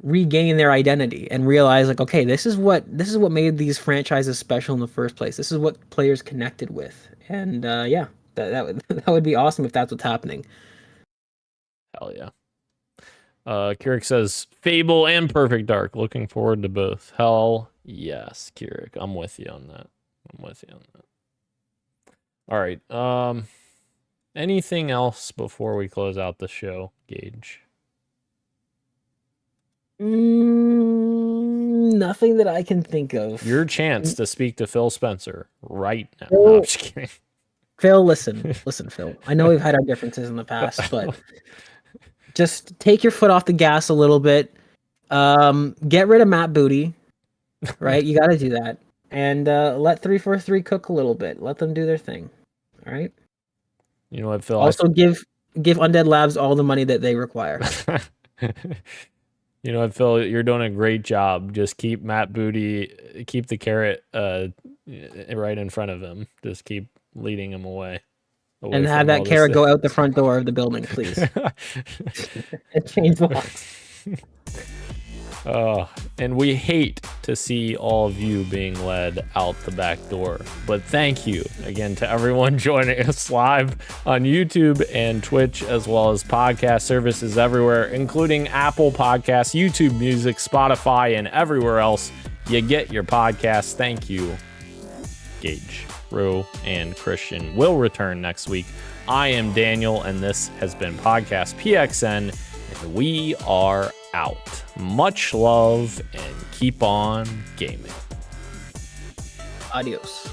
Speaker 1: regain their identity and realize, like, okay, this is what made these franchises special in the first place. This is what players connected with, and yeah. That would be awesome if that's what's happening.
Speaker 2: Hell yeah. Keurig says Fable and Perfect Dark. Looking forward to both. Hell yes, Keurig. I'm with you on that. All right. Anything else before we close out the show, Gage?
Speaker 1: Nothing that I can think of.
Speaker 2: Your chance to speak to Phil Spencer right now. No, I'm just kidding.
Speaker 1: Phil, listen, Phil. I know we've had our differences in the past, but just take your foot off the gas a little bit. Get rid of Matt Booty, right? You got to do that, and let 343 cook a little bit. Let them do their thing. All right.
Speaker 2: You know what, Phil?
Speaker 1: Also, give Undead Labs all the money that they require.
Speaker 2: You know what, Phil? You're doing a great job. Just keep Matt Booty, keep the carrot right in front of him. Just keep leading him away
Speaker 1: and have that carrot go out the front door of the building, please. And change locks.
Speaker 2: And we hate to see all of you being led out the back door. But thank you again to everyone joining us live on YouTube and Twitch, as well as podcast services everywhere, including Apple Podcasts, YouTube Music, Spotify, and everywhere else you get your podcasts. Thank you, Gage, Rue, and Christian will return next week. I am Daniel, and this has been Podcast PXN, and we are out. Much love, and keep on gaming.
Speaker 1: Adios.